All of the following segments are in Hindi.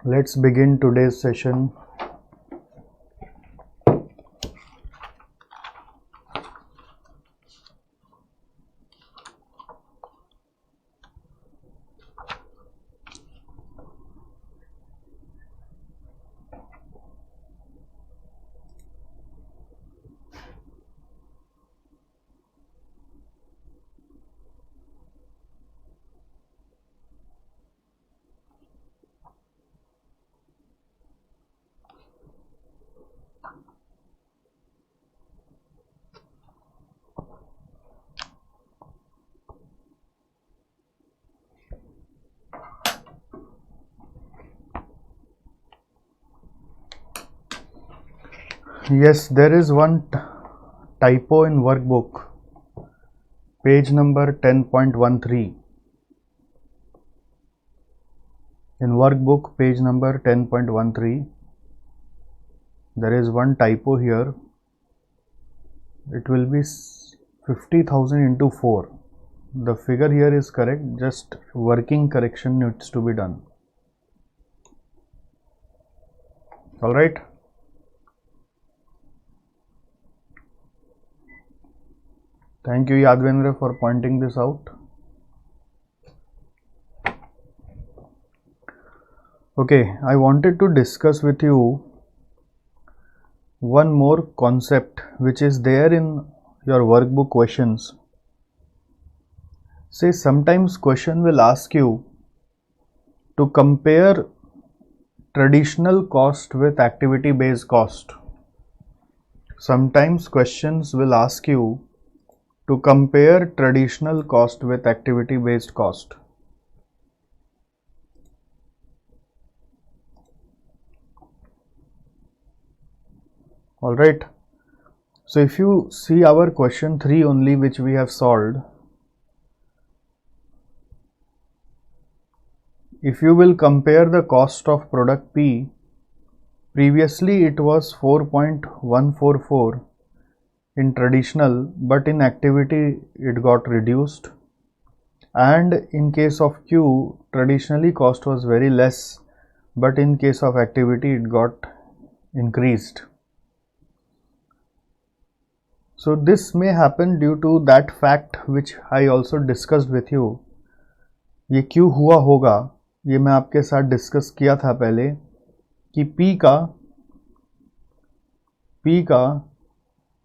Let's begin today's session. Yes, there is one typo in workbook, page number 10.13. In workbook, page number 10.13, there is one typo here. It will be 50,000 into 4. The figure here is correct, just working correction needs to be done. Alright. Thank you, Yadvendra, for pointing this out. Okay, I wanted to discuss with you one more concept which is there in your workbook questions. Say sometimes question will ask you to compare traditional cost with activity based cost. Sometimes questions will ask you to compare traditional cost with activity based cost. Alright, so if you see our question 3 only which we have solved, if you will compare the cost of product P, previously it was 4.144 in traditional, but in activity it got reduced, and in case of Q, traditionally cost was very less, but in case of activity it got increased. So this may happen due to that fact which I also discussed with you. ये क्यों हुआ होगा ये मैं आपके साथ डिस्कस किया था पहले कि P का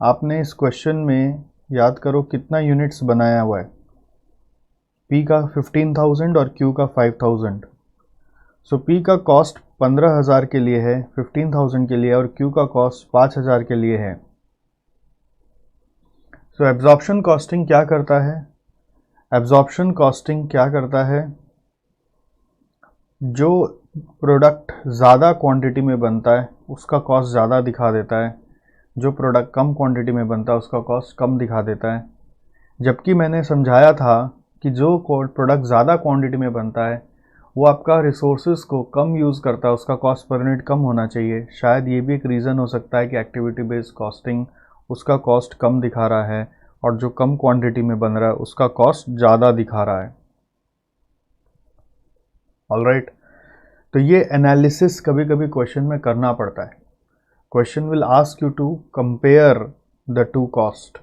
आपने इस क्वेश्चन में याद करो कितना यूनिट्स बनाया हुआ है. P का 15,000 और Q का 5,000. सो P का कॉस्ट 15,000 के लिए है, 15,000 के लिए, और Q का कॉस्ट 5,000 के लिए है. सो एब्जॉर्प्शन कॉस्टिंग क्या करता है? एब्जॉर्प्शन कॉस्टिंग क्या करता है? जो प्रोडक्ट ज़्यादा क्वांटिटी में बनता है उसका कॉस्ट ज़्यादा दिखा देता है, जो प्रोडक्ट कम क्वांटिटी में बनता है उसका कॉस्ट कम दिखा देता है. जबकि मैंने समझाया था कि जो प्रोडक्ट ज़्यादा क्वांटिटी में बनता है वो आपका रिसोर्सेज को कम यूज़ करता है, उसका कॉस्ट पर यूनिट कम होना चाहिए. शायद ये भी एक रीज़न हो सकता है कि एक्टिविटी बेस्ड कॉस्टिंग उसका कॉस्ट कम दिखा रहा है और जो कम क्वांटिटी में बन रहा है उसका कॉस्ट ज़्यादा दिखा रहा है. ऑलराइट, तो ये एनालिसिस कभी कभी क्वेश्चन में करना पड़ता है. Question will ask you to compare the two cost.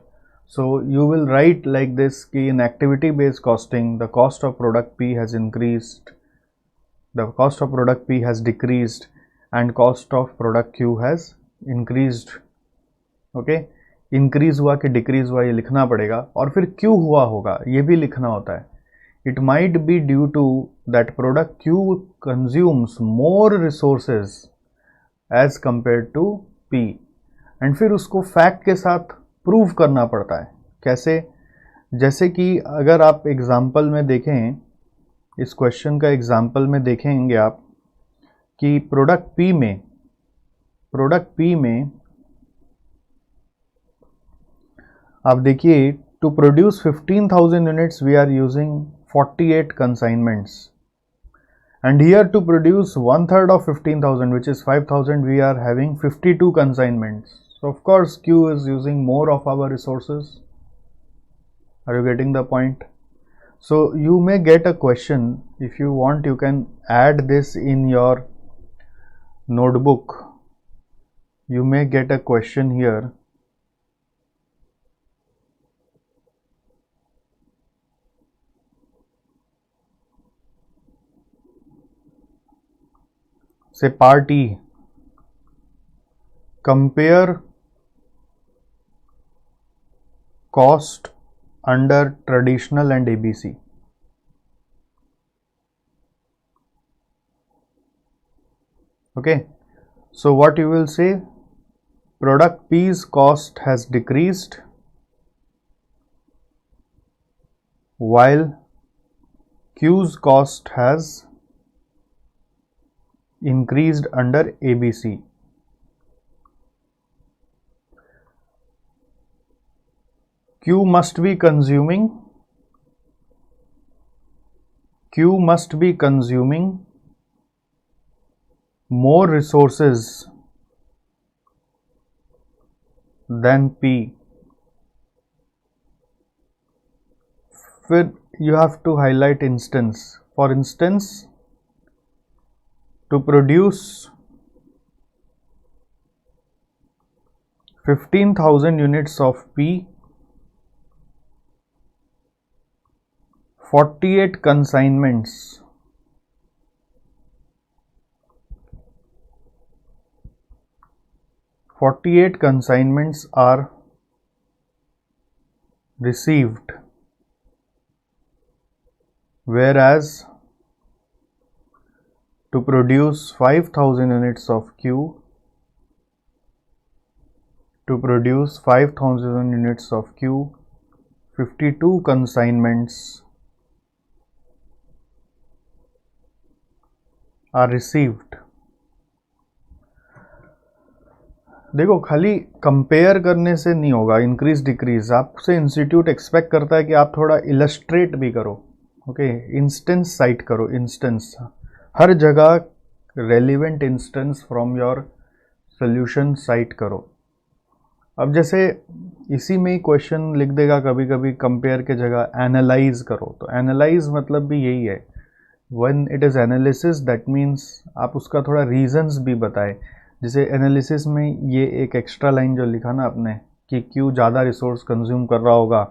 So you will write like this कि in activity based costing the cost of product P has increased, the cost of product P has decreased and cost of product Q has increased. Okay, increase हुआ कि डिक्रीज हुआ ये लिखना पड़ेगा, और फिर क्यों हुआ होगा ये भी लिखना होता है. It might be due to that product Q consumes more resources as compared to P, and फिर उसको फैक्ट के साथ प्रूव करना पड़ता है. कैसे? जैसे कि अगर आप एग्जाम्पल में देखें, इस क्वेश्चन का एग्जाम्पल में देखेंगे आप कि प्रोडक्ट P में आप देखिए, to produce 15,000 units we are using 48 consignments, and here to produce 1/3 of 15,000 which is 5,000 we are having 52 consignments. So of course Q is using more of our resources. Are you getting the point? So you may get a question. If you want you can add this in your notebook, you may get a question here. Say part E, compare cost under traditional and ABC. Okay, so what you will say, product P's cost has decreased while Q's cost has increased under ABC. Q must be consuming more resources than P. फिर you have to highlight instance. For instance, to produce 15,000 units of P, 48 consignments are received, whereas to produce 5,000 units of Q, 52 consignments are received. देखो, खाली कंपेयर करने से नहीं होगा इंक्रीज डिक्रीज, आपसे इंस्टीट्यूट एक्सपेक्ट करता है कि आप थोड़ा इलस्ट्रेट भी करो. ओके, इंस्टेंस साइट करो, इंस्टेंस हर जगह relevant instance from your solution site करो. अब जैसे इसी में ही क्वेश्चन लिख देगा कभी कभी कंपेयर के जगह एनालाइज करो, तो एनालाइज मतलब भी यही है. When it is analysis that means आप उसका थोड़ा रीजंस भी बताए. जैसे एनालिसिस में ये एक एक्स्ट्रा लाइन जो लिखा ना आपने कि क्यों ज़्यादा रिसोर्स कंज्यूम कर रहा होगा,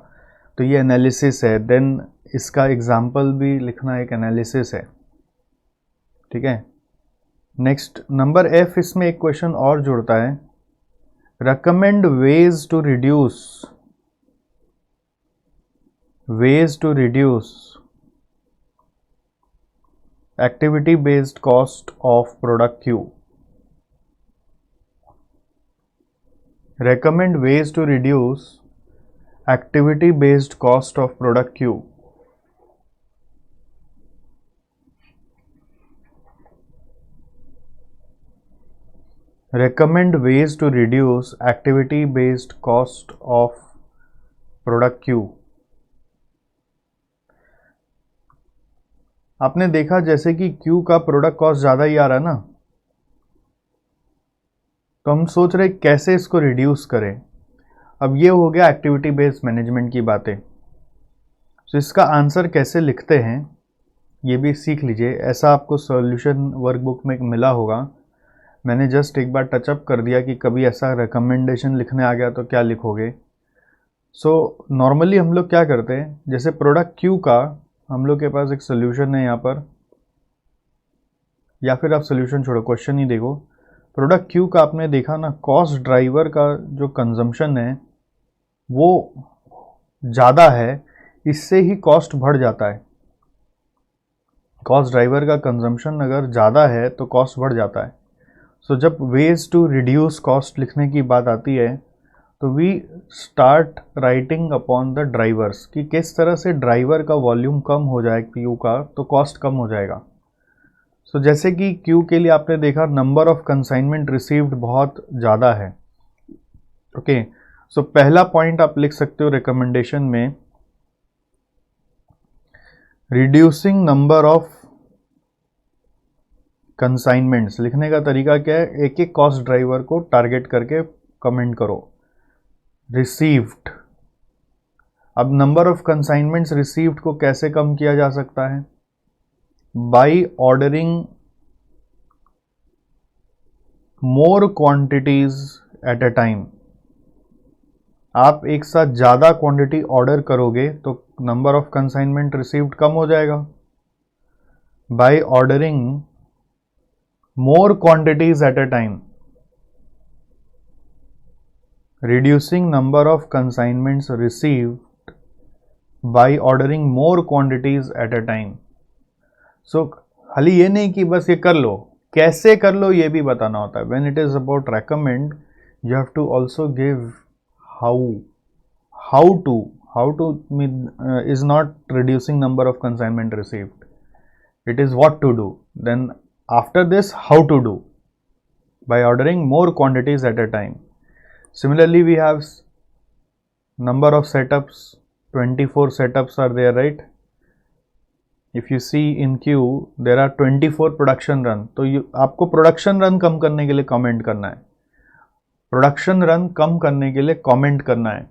तो ये एनालिसिस है. देन इसका एग्जाम्पल भी लिखना एक एनालिसिस है. ठीक है. नेक्स्ट नंबर F, इसमें एक क्वेश्चन और जुड़ता है, recommend ways to reduce activity based cost of product Q. Recommend ways to reduce activity based cost of product Q. Recommend ways to reduce activity based cost of product Q. आपने देखा जैसे कि Q का प्रोडक्ट कॉस्ट ज़्यादा ही आ रहा है ना, तो हम सोच रहे कैसे इसको रिड्यूस करें. अब ये हो गया एक्टिविटी बेस्ड मैनेजमेंट की बातें. तो इसका आंसर कैसे लिखते हैं ये भी सीख लीजिए. ऐसा आपको सॉल्यूशन वर्कबुक में मिला होगा, मैंने जस्ट एक बार टचअप कर दिया कि कभी ऐसा रिकमेंडेशन लिखने आ गया तो क्या लिखोगे. सो नॉर्मली हम लोग क्या करते हैं, जैसे प्रोडक्ट Q का हम लोग के पास एक सोल्यूशन है यहाँ पर, या फिर आप सोल्यूशन छोड़ो, क्वेश्चन ही देखो. प्रोडक्ट Q का आपने देखा ना, कॉस्ट ड्राइवर का जो कंजम्पशन है वो ज़्यादा है, इससे ही कॉस्ट बढ़ जाता है. कॉस्ट ड्राइवर का कंजम्पशन अगर ज़्यादा है तो कॉस्ट बढ़ जाता है. सो जब वेज टू रिड्यूस कॉस्ट लिखने की बात आती है तो we start writing upon the drivers कि किस तरह से ड्राइवर का वॉल्यूम कम हो जाए Q का तो कॉस्ट कम हो जाएगा. सो जैसे कि Q के लिए आपने देखा नंबर ऑफ कंसाइनमेंट रिसीव्ड बहुत ज़्यादा है. ओके, सो पहला पॉइंट आप लिख सकते हो रिकमेंडेशन में, रिड्यूसिंग नंबर ऑफ कंसाइनमेंट्स. लिखने का तरीका क्या है, एक एक कॉस्ट ड्राइवर को टारगेट करके कमेंट करो. रिसीव्ड, अब नंबर ऑफ कंसाइनमेंट्स रिसीव्ड को कैसे कम किया जा सकता है, by ordering more quantities at a time. आप एक साथ ज़्यादा क्वांटिटी ऑर्डर करोगे तो नंबर ऑफ कंसाइनमेंट रिसीव्ड कम हो जाएगा. By ordering more quantities at a time, reducing number of consignments received by ordering more quantities at a time. So खाली ये नहीं कि बस ये कर लो, कैसे कर लो ये भी बताना होता है. When it is about recommend, you have to also give how to is not reducing number of consignment received. It is what to do. Then after this, how to do by ordering more quantities at a time. Similarly, we have number of setups, 24 setups are there, right? If you see in queue, there are 24 production run. तो आपको production run कम करने के लिए comment करना है. Production run कम करने के लिए comment करना है.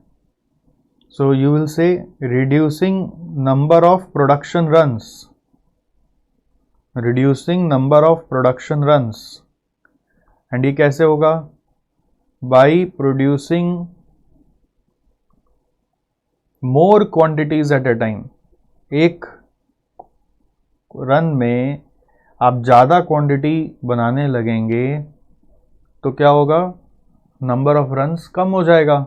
So you will say reducing number of production runs. Reducing number of production runs. And ये कैसे होगा? By producing more quantities at a time. एक रन में आप ज़्यादा क्वांटिटी बनाने लगेंगे तो क्या होगा? नंबर ऑफ रन्स कम हो जाएगा.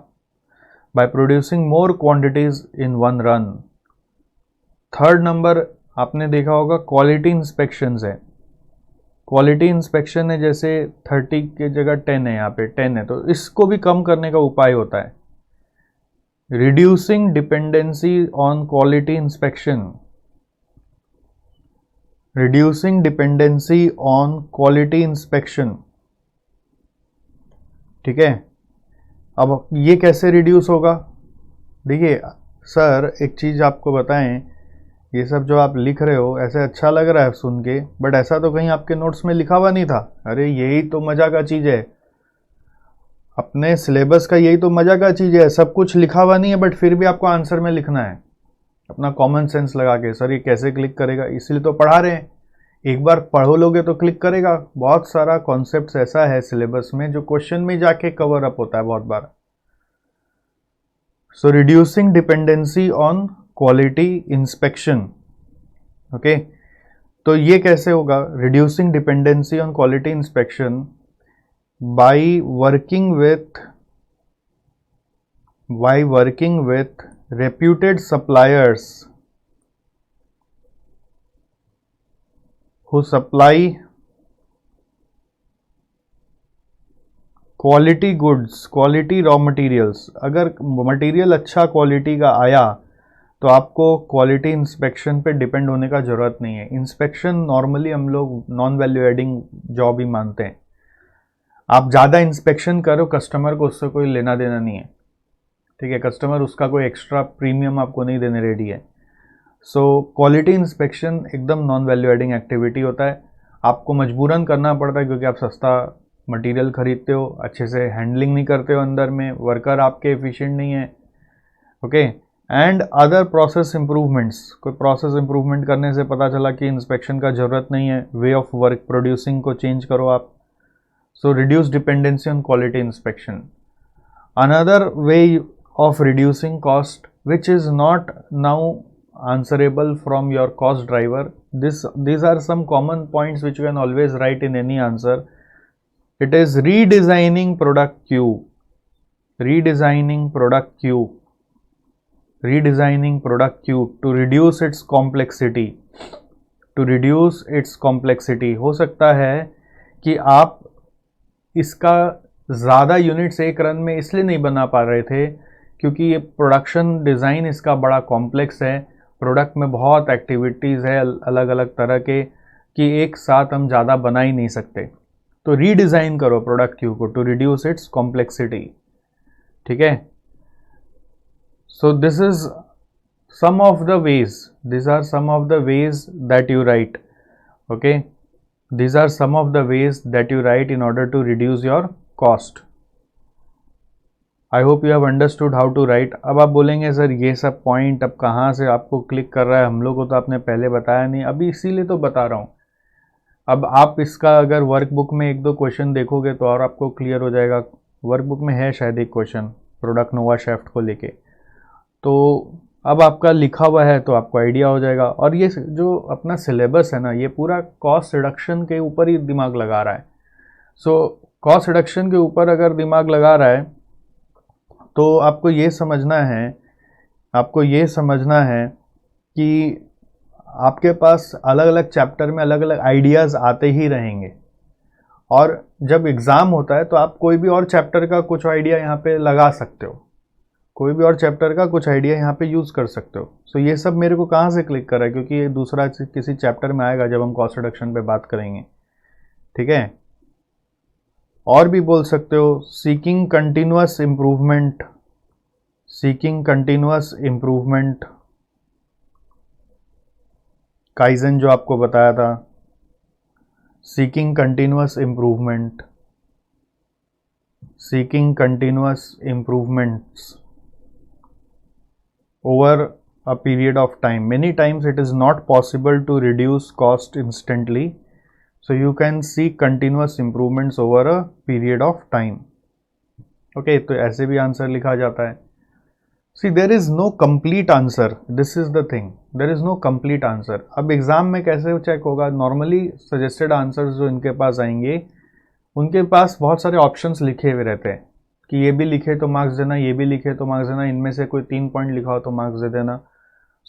By producing more quantities in one run. Third number आपने देखा होगा क्वालिटी इंस्पेक्शंस है. क्वालिटी इंस्पेक्शन है, जैसे 30 के जगह 10 है, यहाँ पे 10 है, तो इसको भी कम करने का उपाय होता है reducing dependency on quality inspection. Reducing dependency on quality inspection. ठीक है. अब ये कैसे रिड्यूस होगा? देखिए सर, एक चीज़ आपको बताएं, ये सब जो आप लिख रहे हो ऐसे अच्छा लग रहा है सुन के, बट ऐसा तो कहीं आपके नोट्स में लिखा हुआ नहीं था. अरे यही तो मज़ा का चीज़ है, अपने सिलेबस का यही तो मज़ा का चीज़ है. सब कुछ लिखा हुआ नहीं है, बट फिर भी आपको आंसर में लिखना है अपना कॉमन सेंस लगा के. सर ये कैसे क्लिक करेगा? इसलिए तो पढ़ा रहे हैं. एक बार पढ़ो लोगे तो क्लिक करेगा. बहुत सारा कॉन्सेप्ट ऐसा है सिलेबस में जो क्वेश्चन में जाके कवर अप होता है बहुत बार. So reducing dependency on quality inspection. Okay, तो ये कैसे होगा? Reducing dependency on quality inspection by working with reputed suppliers who supply quality goods, quality raw materials. अगर मटेरियल अच्छा क्वालिटी का आया तो आपको क्वालिटी इंस्पेक्शन पे डिपेंड होने का ज़रूरत नहीं है. इंस्पेक्शन नॉर्मली हम लोग नॉन वैल्यू एडिंग जॉब ही मानते हैं. आप ज़्यादा इंस्पेक्शन करो, कस्टमर को उससे कोई लेना देना नहीं है. ठीक है, कस्टमर उसका कोई एक्स्ट्रा प्रीमियम आपको नहीं देने रेडी है. सो क्वालिटी इंस्पेक्शन एकदम नॉन वैल्यू एडिंग एक्टिविटी होता है. आपको मजबूरन करना पड़ता है क्योंकि आप सस्ता मटेरियल खरीदते हो, अच्छे से हैंडलिंग नहीं करते हो, अंदर में वर्कर आपके एफिशिएंट नहीं है. Okay, and other process improvements. कोई प्रोसेस इंप्रूवमेंट करने से पता चला कि इंस्पेक्शन का ज़रूरत नहीं है, वे ऑफ वर्क प्रोड्यूसिंग को चेंज करो आप. So reduce dependency on quality inspection. Another way of reducing cost which is not now answerable from your cost driver. These are some common points which you can always write in any answer. It is redesigning product queue. Redesigning product queue. Redesigning product queue to reduce its complexity. To reduce its complexity. हो सकता है कि आप इसका ज़्यादा यूनिट्स एक रन में इसलिए नहीं बना पा रहे थे क्योंकि ये प्रोडक्शन डिज़ाइन इसका बड़ा कॉम्प्लेक्स है. प्रोडक्ट में बहुत एक्टिविटीज़ है अलग अलग तरह के कि एक साथ हम ज़्यादा बना ही नहीं सकते. तो रीडिज़ाइन करो प्रोडक्ट क्यू को टू रिड्यूस इट्स कॉम्प्लेक्सिटी. ठीक है. So this is some of the ways, this are some of the ways that you write. Okay, this are some of the ways that you write in order to reduce your cost. I hope you have understood how to write. अब आप बोलेंगे सर ये सब पॉइंट अब कहाँ से आपको क्लिक कर रहा है, हम लोग को तो आपने पहले बताया नहीं. अभी इसीलिए तो बता रहा हूँ. अब आप इसका अगर वर्कबुक में एक दो क्वेश्चन देखोगे तो और आपको क्लियर हो जाएगा। वर्कबुक में है शायद एक क्वेश्चन प्रोडक्ट नोवा शेफ्ट को लेके, तो अब आपका लिखा हुआ है तो आपको आइडिया हो जाएगा। और ये जो अपना सिलेबस है ना, ये पूरा कॉस्ट रिडक्शन के ऊपर ही दिमाग लगा रहा है। सो कॉस्ट रिडक्शन के ऊपर अगर दिमाग लगा रहा है तो आपको ये समझना है कि आपके पास अलग अलग चैप्टर में अलग अलग आइडियाज़ आते ही रहेंगे, और जब एग्ज़ाम होता है तो आप कोई भी और चैप्टर का कुछ आइडिया यहाँ पे लगा सकते हो, कोई भी और चैप्टर का कुछ आइडिया यहाँ पे यूज़ कर सकते हो। सो ये सब मेरे को कहाँ से क्लिक करा है, क्योंकि ये दूसरा किसी चैप्टर में आएगा जब हम कॉस्ट रिडक्शन पे बात करेंगे, ठीक है। और भी बोल सकते हो सीकिंग कंटिन्यूअस इम्प्रूवमेंट, काइजन जो आपको बताया था, seeking continuous improvements over a period of time. Many times it is not possible to reduce cost instantly, so you can see continuous improvements over a period of time. Okay, तो ऐसे भी आंसर लिखा जाता है। See, there is no complete answer. This is the thing. There is no complete answer. अब एग्जाम में कैसे चेक होगा? नॉर्मली सजेस्टेड आंसर्स जो इनके पास आएंगे, उनके पास बहुत सारे ऑप्शंस लिखे हुए रहते हैं कि ये भी लिखे तो मार्क्स देना, ये भी लिखे तो मार्क्स देना, इनमें से कोई 3 पॉइंट लिखा हो तो मार्क्स दे देना।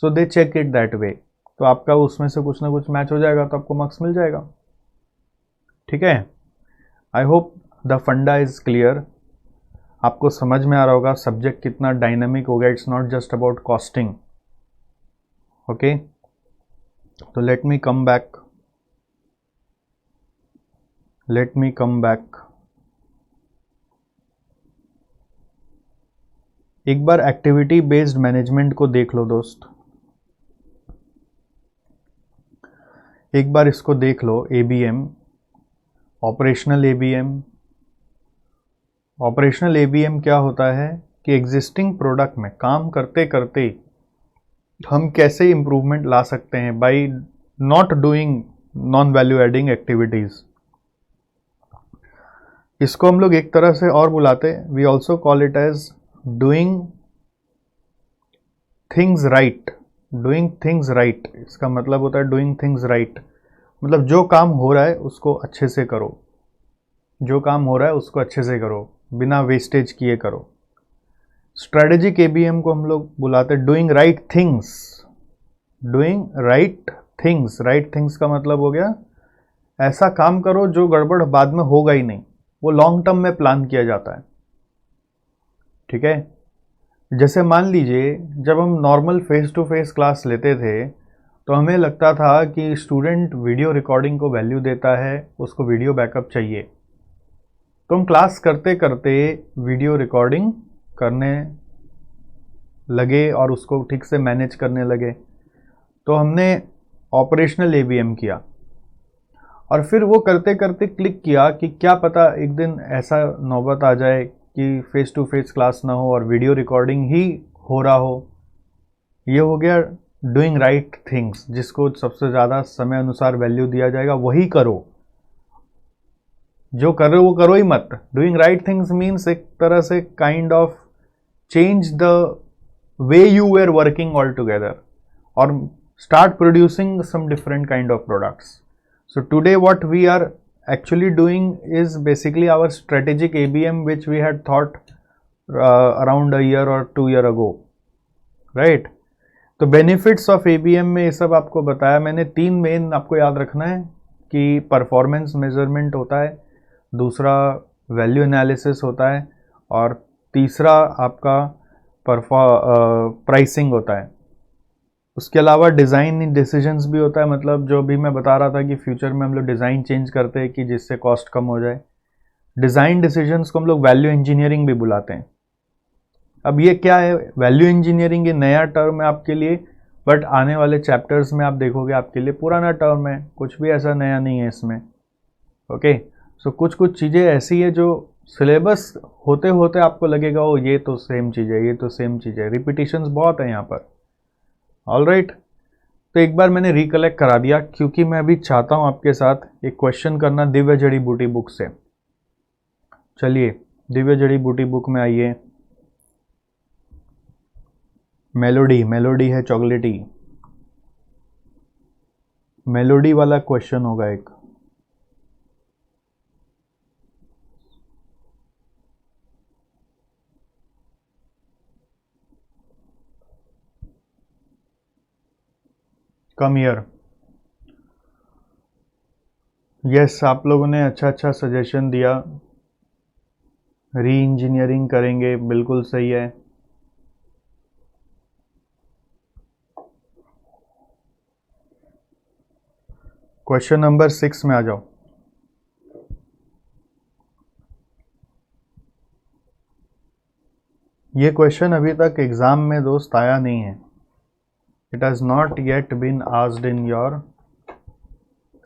सो दे चेक इट दैट वे, तो आपका उसमें से कुछ ना कुछ मैच हो जाएगा तो आपको मार्क्स मिल जाएगा, ठीक है। आई होप द फंडा इज क्लियर, आपको समझ में आ रहा होगा सब्जेक्ट कितना डायनामिक हो गया। It's not just about costing, okay. तो लेट मी कम बैक। एक बार एक्टिविटी बेस्ड मैनेजमेंट को देख लो दोस्त, एक बार इसको देख लो। ABM, ऑपरेशनल ABM क्या होता है कि एग्जिस्टिंग प्रोडक्ट में काम करते करते हम कैसे इंप्रूवमेंट ला सकते हैं by not doing non value adding activities. इसको हम लोग एक तरह से और बुलाते हैं, we also call it as doing things right. इसका मतलब होता है डूइंग थिंग्स राइट, मतलब जो काम हो रहा है उसको अच्छे से करो, बिना वेस्टेज किए करो। स्ट्रेटेजिक ABM को हम लोग बुलाते हैं डूइंग राइट थिंग्स का मतलब हो गया ऐसा काम करो जो गड़बड़ बाद में होगा ही नहीं, वो लॉन्ग टर्म में प्लान किया जाता है, ठीक है। जैसे मान लीजिए जब हम normal face to face class लेते थे तो हमें लगता था कि स्टूडेंट वीडियो रिकॉर्डिंग को वैल्यू देता है, उसको वीडियो बैकअप चाहिए, तो हम क्लास करते करते वीडियो रिकॉर्डिंग करने लगे और उसको ठीक से मैनेज करने लगे। तो हमने ऑपरेशनल ABM किया और फिर वो करते करते क्लिक किया कि क्या पता एक दिन ऐसा नौबत आ जाए कि फेस टू फेस क्लास ना हो और वीडियो रिकॉर्डिंग ही हो रहा हो। ये हो गया डूइंग राइट थिंग्स, जिसको सबसे ज़्यादा समय अनुसार वैल्यू दिया जाएगा वही करो, जो कर रहे हो वो करो ही मत। डूइंग राइट थिंग्स मीन्स एक तरह से kind of change the way you where working all together और start producing some different kind of products. So today what we are actually doing is basically our strategic ABM which we had thought around a year or 2 year ago, right? तो benefits of ABM में ये सब आपको बताया मैंने। 3 मेन आपको याद रखना है कि परफॉर्मेंस मेजरमेंट होता है, दूसरा वैल्यू एनालिसिस होता है और तीसरा आपका प्राइसिंग होता है। उसके अलावा डिज़ाइन डिसीजंस भी होता है, मतलब जो भी मैं बता रहा था कि फ्यूचर में हम लोग डिज़ाइन चेंज करते हैं कि जिससे कॉस्ट कम हो जाए। डिज़ाइन डिसीजंस को हम लोग वैल्यू इंजीनियरिंग भी बुलाते हैं। अब ये क्या है वैल्यू इंजीनियरिंग? ये नया टर्म है आपके लिए, बट आने वाले चैप्टर्स में आप देखोगे आपके लिए पुराना टर्म है, कुछ भी ऐसा नया नहीं है इसमें, ओके। सो कुछ चीज़ें ऐसी है जो सिलेबस होते होते आपको लगेगा ओ ये तो सेम चीज़ है, ये तो सेम चीज़ है, रिपीटिशंस बहुत है यहाँ पर, ऑल राइट। तो एक बार मैंने रिकलेक्ट करा दिया, क्योंकि मैं अभी चाहता हूं आपके साथ एक क्वेश्चन करना दिव्य जड़ी बूटी बुक से। चलिए दिव्य जड़ी बूटी बुक में आइए। मेलोडी, मेलोडी है चॉकलेटी, मेलोडी वाला क्वेश्चन होगा एक। Come here. यस, आप लोगों ने अच्छा अच्छा सजेशन दिया। री इंजीनियरिंग करेंगे, बिल्कुल सही है। क्वेश्चन नंबर 6 में आ जाओ। ये क्वेश्चन अभी तक एग्जाम में दोस्त आया नहीं है। It has not yet been asked in your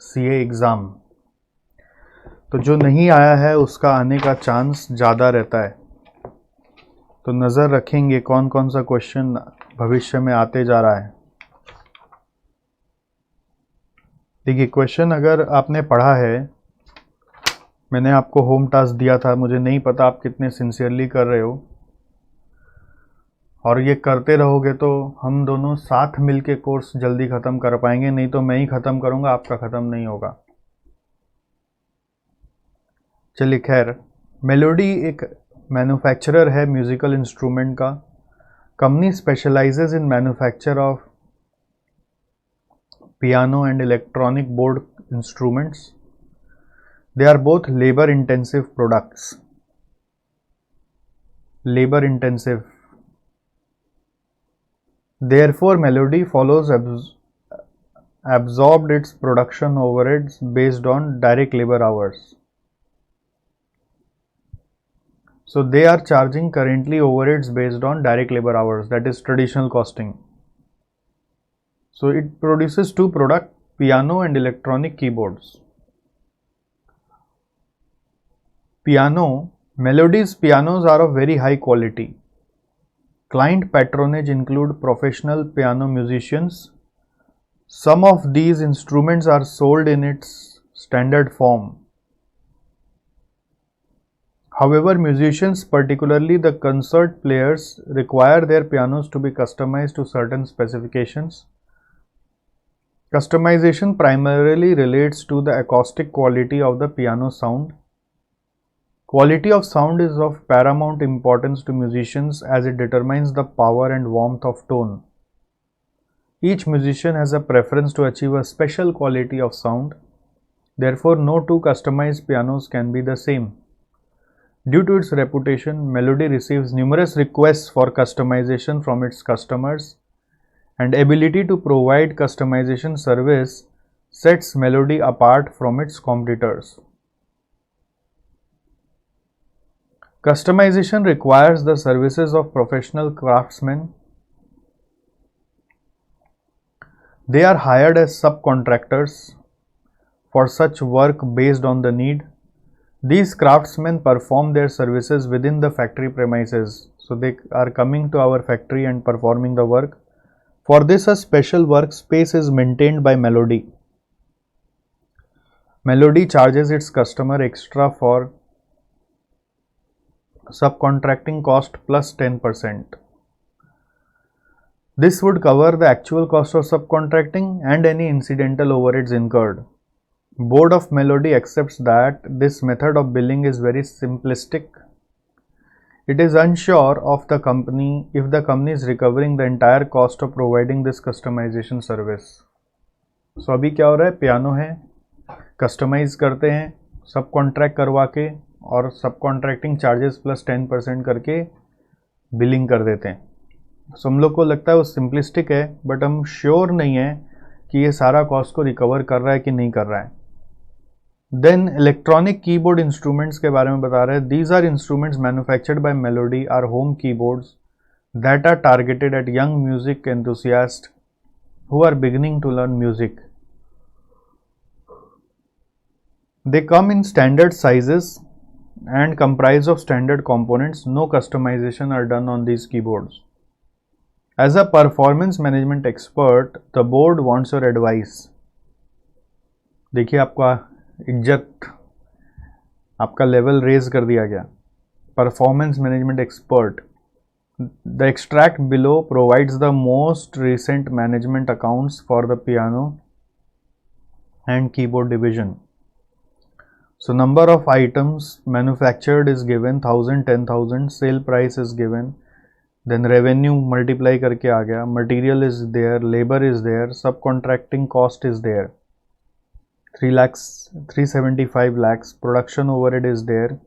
CA exam. तो जो नहीं आया है उसका आने का चांस ज़्यादा रहता है। तो नज़र रखेंगे कौन कौन सा क्वेश्चन भविष्य में आते जा रहा है। देखिए, क्वेश्चन अगर आपने पढ़ा है, मैंने आपको होम टास्क दिया था, मुझे नहीं पता आप कितने सिंसियरली कर रहे हो, और ये करते रहोगे तो हम दोनों साथ मिलके कोर्स जल्दी ख़त्म कर पाएंगे। नहीं तो मैं ही ख़त्म करूँगा, आपका ख़त्म नहीं होगा। चलिए खैर, मेलोडी एक मैन्युफैक्चरर है म्यूज़िकल इंस्ट्रूमेंट का। Company specialises in manufacture of piano and electronic board instruments. They are both labor intensive products. Labor intensive. Therefore, Melody follows absorbed its production overheads based on direct labor hours. So they are charging currently overheads based on direct labor hours, that is traditional costing. So it produces two products, piano and electronic keyboards. Piano, Melody's pianos are of very high quality. Client patronage include professional piano musicians. Some of these instruments are sold in its standard form. However, musicians, particularly the concert players, require their pianos to be customized to certain specifications. Customization primarily relates to the acoustic quality of the piano sound. Quality of sound is of paramount importance to musicians as it determines the power and warmth of tone. Each musician has a preference to achieve a special quality of sound. Therefore, no two customized pianos can be the same. Due to its reputation, Melody receives numerous requests for customization from its customers, and ability to provide customization service sets Melody apart from its competitors. Customization requires the services of professional craftsmen. They are hired as subcontractors for such work based on the need. These craftsmen perform their services within the factory premises. So they are coming to our factory and performing the work. For this, a special workspace is maintained by Melody. Melody charges its customer extra for subcontracting cost plus 10%. This would cover the actual cost of subcontracting and any incidental overheads incurred. Board of Melody accepts that this method of billing is very simplistic. It is unsure of the company if the company is recovering the entire cost of providing this customization service. So अभी क्या हो रहा है, पियानो है, कस्टमाइज करते हैं सब कॉन्ट्रैक्ट करवा के, और सब कॉन्ट्रैक्टिंग चार्जेस प्लस 10% करके बिलिंग कर देते हैं। सो हम लोग को लगता है वो सिंपलिस्टिक है, बट हम श्योर नहीं है कि ये सारा कॉस्ट को रिकवर कर रहा है कि नहीं कर रहा है। देन इलेक्ट्रॉनिक कीबोर्ड इंस्ट्रूमेंट्स के बारे में बता रहे हैं। These are instruments manufactured by Melody are home keyboards that are targeted at young music enthusiast who are beginning to learn music. They come in standard sizes and comprise of standard components. No customization are done on these keyboards. As a performance management expert the board wants your advice. देखिए आपका इज्जत, आपका लेवल रेज कर दिया गया। Performance management expert. The extract below provides the most recent management accounts for the piano and keyboard division. So number of items manufactured is given 1000, 10,000, sale price is given, then revenue multiply करके आ गया, material is there, labor is there, subcontracting cost is there, 3 lakhs, 375 lakhs, production overhead is there,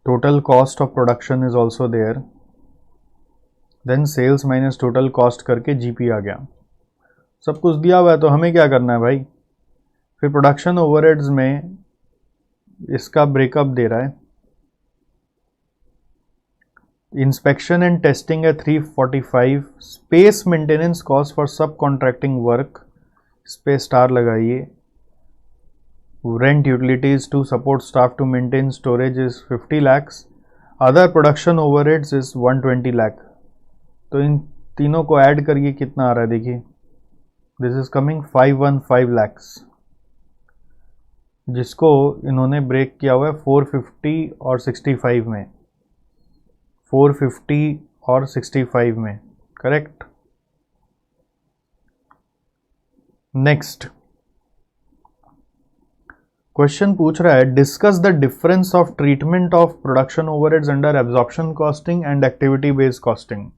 total cost of production is also there, then sales minus total cost करके GP आ गया। सब कुछ दिया हुआ है तो हमें क्या करना है भाई, फिर प्रोडक्शन ओवरहेड्स में इसका ब्रेकअप दे रहा है। इंस्पेक्शन एंड टेस्टिंग है 345, space maintenance cost for subcontracting work, इस पे स्टार लगाइए। Rent utilities to support staff to maintain storage is 50 lakhs, other production overheads is 120 lakh। तो इन तीनों को ऐड करिए कितना आ रहा है, देखिए दिस इज कमिंग 515 lakhs, जिसको इन्होंने ब्रेक किया हुआ है 450 और 65 में, 450 और 65 में, करेक्ट। नेक्स्ट क्वेश्चन पूछ रहा है discuss the difference of treatment of production overheads under absorption costing and activity based costing.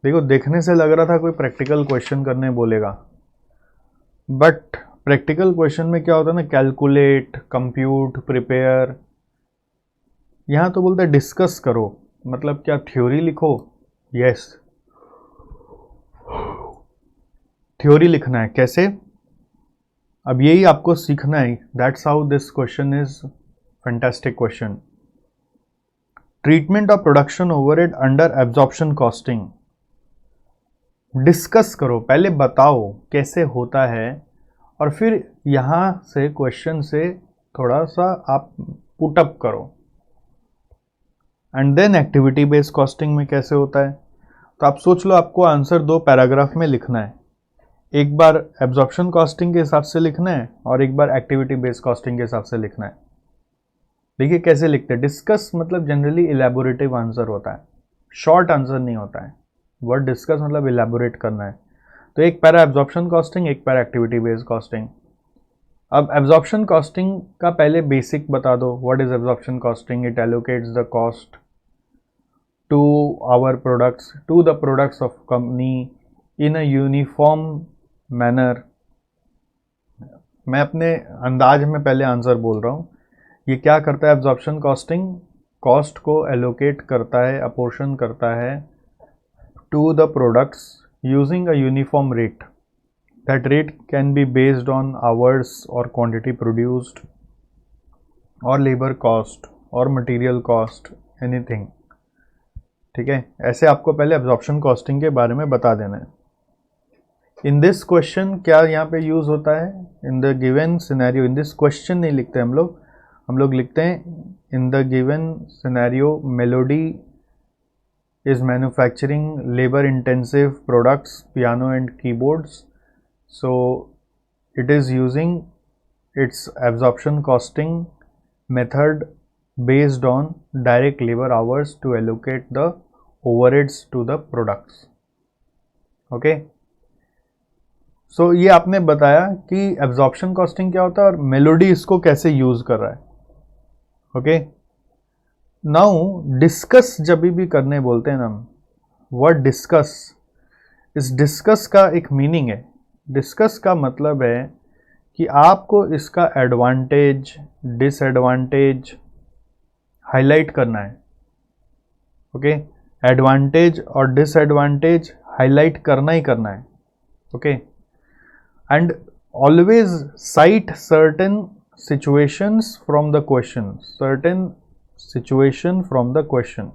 देखो देखने से लग रहा था कोई प्रैक्टिकल क्वेश्चन करने बोलेगा, बट प्रैक्टिकल क्वेश्चन में क्या होता है ना, कैलकुलेट, कंप्यूट, प्रिपेयर। यहाँ तो बोलते हैं डिस्कस करो, मतलब क्या थ्योरी लिखो? यस, थ्योरी लिखना है। कैसे? अब यही आपको सीखना है। That's how this question is fantastic question. Treatment of production overhead under absorption costing. Discuss करो, पहले बताओ कैसे होता है, और फिर यहाँ से क्वेश्चन से थोड़ा सा आप पुटअप करो। And then activity based costing में कैसे होता है, तो आप सोच लो आपको आंसर 2 पैराग्राफ में लिखना है। एक बार एब्जॉर्प्शन कॉस्टिंग के हिसाब से लिखना है और एक बार एक्टिविटी बेस्ड कॉस्टिंग के हिसाब से लिखना है। देखिए कैसे लिखते हैं। डिस्कस मतलब जनरली इलेबोरेटिव आंसर होता है, शॉर्ट आंसर नहीं होता है। वर्ड डिस्कस मतलब इलेबोरेट करना है। तो एक पैरा एब्जॉर्प्शन कॉस्टिंग, एक पैरा एक्टिविटी बेस्ड कॉस्टिंग। अब एब्जॉर्प्शन कॉस्टिंग का पहले बेसिक बता दो। What is absorption costing? It allocates the cost to our products, to the products of company in a uniform manner. मैं अपने अंदाज में पहले आंसर बोल रहा हूँ। ये क्या करता है एब्जॉर्प्शन कॉस्टिंग? कॉस्ट को एलोकेट करता है, अपोर्शन करता है to the products using a uniform rate. That rate can be based on hours or quantity produced or labor cost or material cost, anything. ठीक है, ऐसे आपको पहले एब्जॉर्प्शन कॉस्टिंग के बारे में बता देना है। इन दिस क्वेश्चन क्या यहाँ पे यूज होता है? इन the given scenario, in this question नहीं लिखते हम लोग लिखते हैं इन the given scenario melody is manufacturing labor intensive products, piano and keyboards, so it is using its absorption costing method based on direct labor hours to allocate the overheads to the products. Okay, so ये आपने बताया कि absorption costing क्या होता है और मेलोडी इसको कैसे यूज कर रहा है। ओके, नाउ डिस्कस जब भी करने बोलते हैं ना, वर्ड डिस्कस, इस डिस्कस का एक मीनिंग है। डिस्कस का मतलब है कि आपको इसका एडवांटेज डिसएडवांटेज हाईलाइट करना है। ओके, एडवांटेज और डिसएडवांटेज हाईलाइट करना ही करना है। Okay, and always site certain situations from the question, certain situation from the question.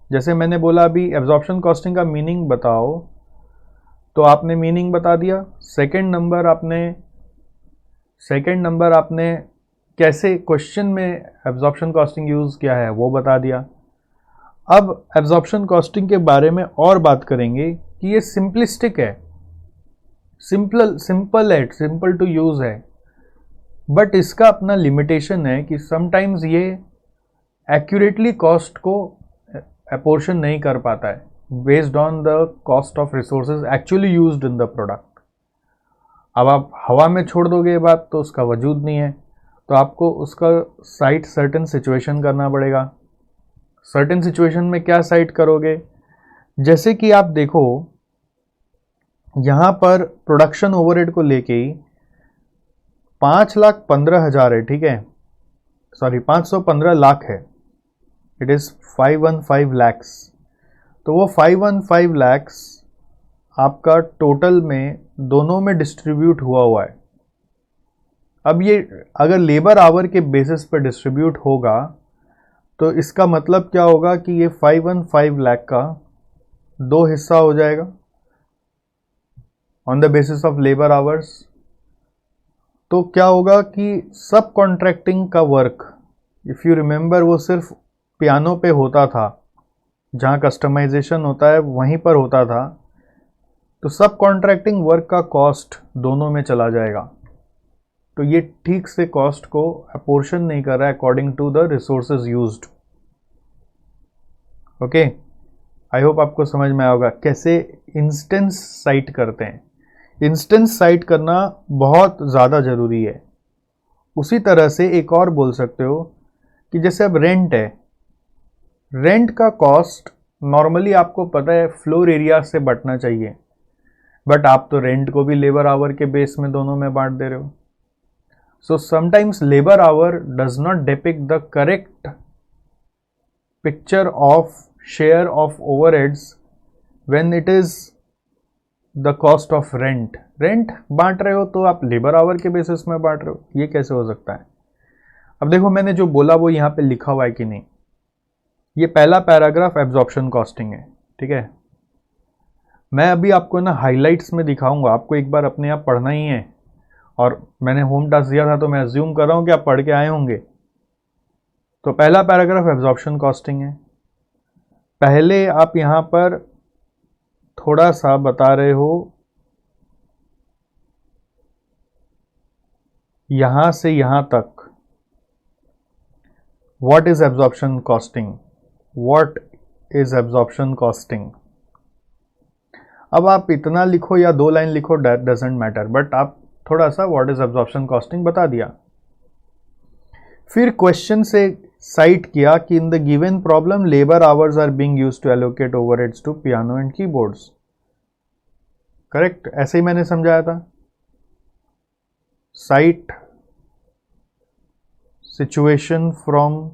जैसे मैंने बोला अभी एब्जॉर्प्शन कॉस्टिंग का मीनिंग बताओ, तो आपने मीनिंग बता दिया। सेकंड नंबर आपने कैसे क्वेश्चन में एब्जॉर्प्शन कॉस्टिंग यूज किया है वो बता दिया। अब एब्जॉर्प्शन कॉस्टिंग के बारे में और बात करेंगे कि ये सिंपलिस्टिक है, सिंपल है, सिंपल टू यूज है, बट इसका अपना लिमिटेशन है कि समटाइम्स ये एक्यूरेटली कॉस्ट को अपोर्शन नहीं कर पाता है based on the cost of resources actually used in the product. अब आप हवा में छोड़ दोगे ये बात तो उसका वजूद नहीं है, तो आपको उसका साइट सर्टेन सिचुएशन करना पड़ेगा। सर्टेन सिचुएशन में क्या साइट करोगे, जैसे कि आप देखो यहाँ पर प्रोडक्शन ओवरहेड को लेके ही 5,15,000 है, ठीक है, सॉरी 515 लाख है, इट इज़ 515 लैक्स। तो वो 515 लैक्स आपका टोटल में दोनों में डिस्ट्रीब्यूट हुआ है। अब ये अगर लेबर आवर के बेसिस पर डिस्ट्रीब्यूट होगा तो इसका मतलब क्या होगा कि ये 515 लाख का 2 हिस्सा हो जाएगा on the basis of labour hours. तो क्या होगा कि सब कॉन्ट्रैक्टिंग का वर्क, इफ़ यू रिमेंबर, वो सिर्फ पियानो पे होता था, जहाँ कस्टमाइजेशन होता है वहीं पर होता था, तो सब कॉन्ट्रैक्टिंग वर्क का कॉस्ट दोनों में चला जाएगा। तो ये ठीक से कॉस्ट को अपोर्शन नहीं कर रहा है according to the resources used. Okay, I hope आपको समझ में आएगा कैसे इंस्टेंस साइट करते हैं। इंस्टेंस साइट करना बहुत ज़्यादा ज़रूरी है। उसी तरह से एक और बोल सकते हो कि जैसे अब रेंट है, रेंट का कॉस्ट नॉर्मली आपको पता है फ्लोर एरिया से बटना चाहिए, बट आप तो रेंट को भी लेबर आवर के बेस में दोनों में बांट दे रहे हो। So sometimes labour our does not depict the correct picture of share of overheads when it is the cost of rent. Rent बांट रहे हो तो आप लेबर आवर के बेसिस में बांट रहे हो, ये कैसे हो सकता है? अब देखो मैंने जो बोला वो यहाँ पे लिखा हुआ है कि नहीं। ये पहला पैराग्राफ एब्जॉर्प्शन कॉस्टिंग है, ठीक है। मैं अभी आपको ना हाइलाइट्स में दिखाऊंगा, आपको एक बार अपने आप पढ़ना ही है, और मैंने होम टास्क दिया था तो मैं अज्यूम कर रहा हूँ कि आप पढ़ के आए होंगे। तो पहला पैराग्राफ एब्जॉर्प्शन कॉस्टिंग है। पहले आप यहाँ पर थोड़ा सा बता रहे हो, यहां से यहां तक what is absorption costing, what is absorption costing. अब आप इतना लिखो या 2 लाइन लिखो, दैट डजंट मैटर, बट आप थोड़ा सा व्हाट इज एब्जॉर्प्शन कॉस्टिंग बता दिया। फिर क्वेश्चन से साइट किया कि in the given problem labour hours are being used to allocate overheads to piano and keyboards. Correct, ऐसे ही मैंने समझाया था। Cite situation from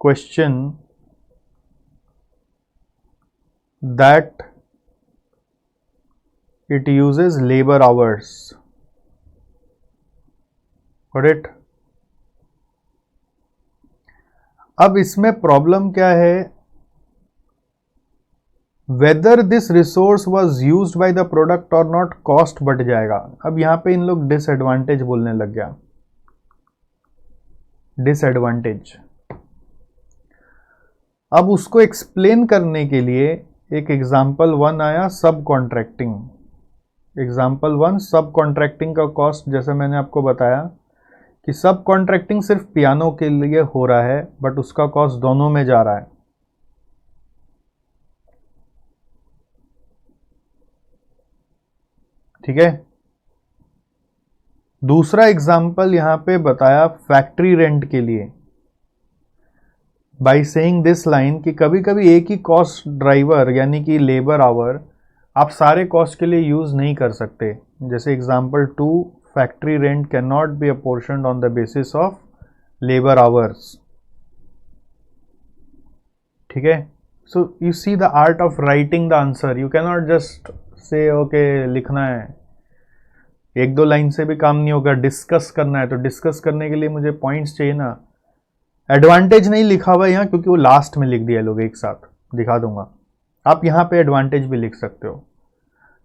question that it uses labor hours. Got it? अब इसमें प्रॉब्लम क्या है, whether this resource was used by the product और नॉट, कॉस्ट बढ़ जाएगा। अब यहां पे इन लोग डिसएडवांटेज बोलने लग गया, डिसएडवांटेज। अब उसको एक्सप्लेन करने के लिए एक एग्जाम्पल 1 आया, सब कॉन्ट्रैक्टिंग। एग्जाम्पल 1 सब कॉन्ट्रैक्टिंग का कॉस्ट, जैसे मैंने आपको बताया कि सब कॉन्ट्रैक्टिंग सिर्फ पियानो के लिए हो रहा है, बट उसका कॉस्ट दोनों में जा रहा है। ठीक है। दूसरा एग्जाम्पल यहां पे बताया फैक्ट्री रेंट के लिए, बाई सेइंग दिस लाइन कि कभी कभी एक ही कॉस्ट ड्राइवर यानी कि लेबर आवर आप सारे कॉस्ट के लिए यूज नहीं कर सकते। जैसे example 2, factory rent can not be apportioned on the basis of labour hours. ठीक है। So you see the art of writing the answer, you can not just say okay लिखना है, 1-2 लाइन से भी काम नहीं होगा। डिस्कस करना है तो डिस्कस करने के लिए मुझे पॉइंट्स चाहिए ना। एडवांटेज नहीं लिखा हुआ यहाँ क्योंकि वो लास्ट में लिख दिया लोग, एक साथ दिखा दूंगा। आप यहाँ पे एडवांटेज भी लिख सकते हो।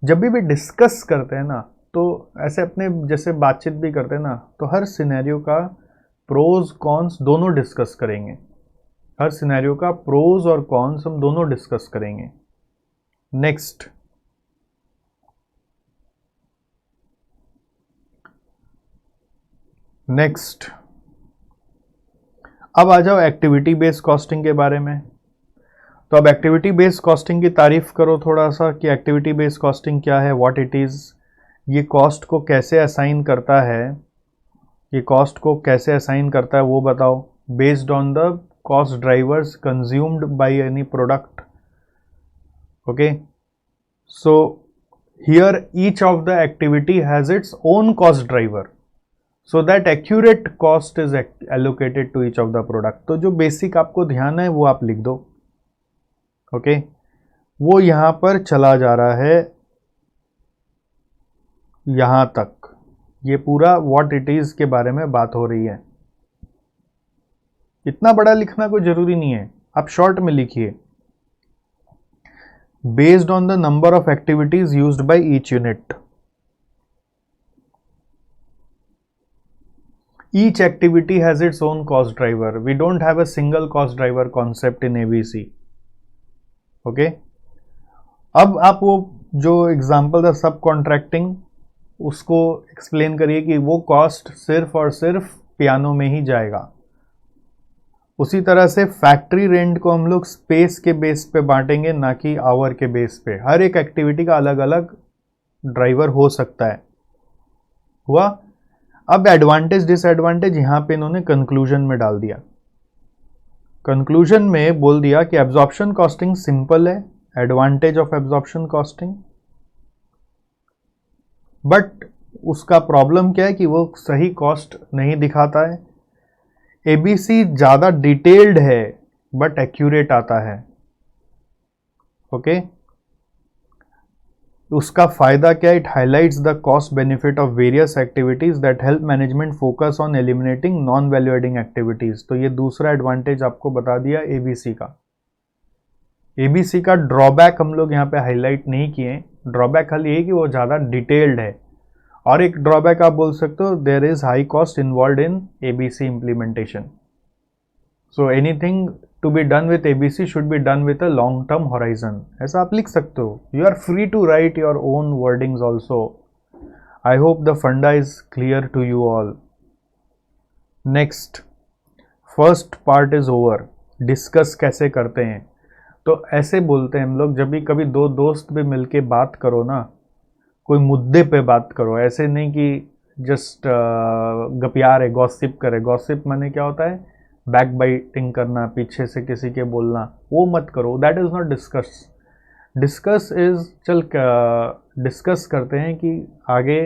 जब भी डिस्कस करते हैं ना, तो ऐसे अपने जैसे बातचीत भी करते हैं ना, तो हर सिनेरियो का प्रोज कॉन्स दोनों डिस्कस करेंगे। हर सिनेरियो का प्रोज और कॉन्स हम दोनों डिस्कस करेंगे। नेक्स्ट, अब आ जाओ एक्टिविटी बेस्ड कॉस्टिंग के बारे में। तो अब एक्टिविटी बेस्ड कॉस्टिंग की तारीफ करो थोड़ा सा कि एक्टिविटी बेस्ड कॉस्टिंग क्या है, व्हाट इट इज़, ये कॉस्ट को कैसे असाइन करता है, ये कॉस्ट को कैसे असाइन करता है वो बताओ। Based on the cost drivers consumed by any product. Okay, so hear each of the activity has its own cost driver, so that accurate cost is allocated to each of the product। तो जो बेसिक आपको ध्यान है वो आप लिख दो। ओके, वो यहां पर चला जा रहा है यहां तक, ये पूरा व्हाट इट इज के बारे में बात हो रही है। इतना बड़ा लिखना कोई जरूरी नहीं है, आप शॉर्ट में लिखिए। Based on the number of activities used by each unit, each activity has its own cost driver, we don't have a single cost driver concept in ABC। okay, अब आप वो जो एग्जांपल था सब कॉन्ट्रैक्टिंग, उसको एक्सप्लेन करिए कि वो कॉस्ट सिर्फ और सिर्फ पियानो में ही जाएगा। उसी तरह से फैक्ट्री रेंट को हम लोग स्पेस के बेस पे बांटेंगे, ना कि आवर के बेस पे। हर एक एक्टिविटी का अलग अलग ड्राइवर हो सकता है। हुआ? अब एडवांटेज डिसएडवांटेज यहां पे इन्होंने कंक्लूजन में डाल दिया। कंक्लूजन में बोल दिया कि एब्जॉर्प्शन कॉस्टिंग सिंपल है, advantage of absorption costing, but उसका प्रॉब्लम क्या है कि वो सही कॉस्ट नहीं दिखाता है। एबीसी ज्यादा डिटेल्ड है बट एक्यूरेट आता है। ओके, उसका फायदा क्या है? It highlights the cost benefit of various activities that help management focus on eliminating non value adding activities. तो ये दूसरा एडवांटेज आपको बता दिया एबीसी का। एबीसी का ड्रॉबैक हम लोग यहाँ पे हाईलाइट नहीं किए। ड्रॉबैक खाली ये कि वो ज़्यादा डिटेल्ड है, और एक ड्रॉबैक आप बोल सकते हो, there is high cost involve in ABC implementation. So anything to be done with ABC should be done with a long term horizon। ऐसा आप लिख सकते हो। You are free to write your own wordings also। I hope the funda is clear to you all। Next, first part is over। Discuss कैसे करते हैं? तो ऐसे बोलते हैं हम लोग, जब भी कभी दो दोस्त भी मिलके बात करो ना, कोई मुद्दे पे बात करो, ऐसे नहीं कि जस्ट गपिया रहे, गॉसिप करे। गॉसिप माने क्या होता है? बैक बाइटिंग करना, पीछे से किसी के बोलना, वो मत करो। That is not discuss. Discuss is चल डिस्कस करते हैं कि आगे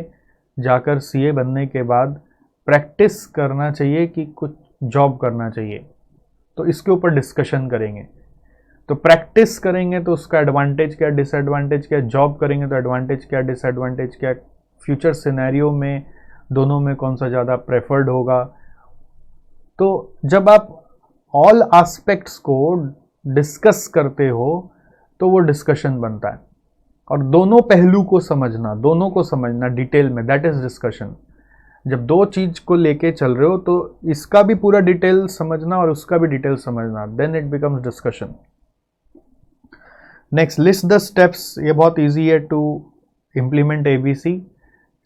जाकर सीए बनने के बाद प्रैक्टिस करना चाहिए कि कुछ जॉब करना चाहिए, तो इसके ऊपर डिस्कशन करेंगे। तो प्रैक्टिस करेंगे तो उसका एडवांटेज क्या, डिसएडवांटेज क्या, जॉब करेंगे तो एडवांटेज क्या, डिसएडवांटेज क्या, फ्यूचर सिनेरियो में दोनों में कौन सा ज़्यादा प्रेफर्ड होगा। तो जब आप ऑल एस्पेक्ट्स को डिस्कस करते हो तो वो डिस्कशन बनता है, और दोनों पहलू को समझना, दोनों को समझना डिटेल में, दैट इज डिस्कशन। जब दो चीज को लेके चल रहे हो तो इसका भी पूरा डिटेल समझना और उसका भी डिटेल समझना, then it becomes discussion. Next, list the steps. ये बहुत इजी है टू इम्प्लीमेंट एबीसी।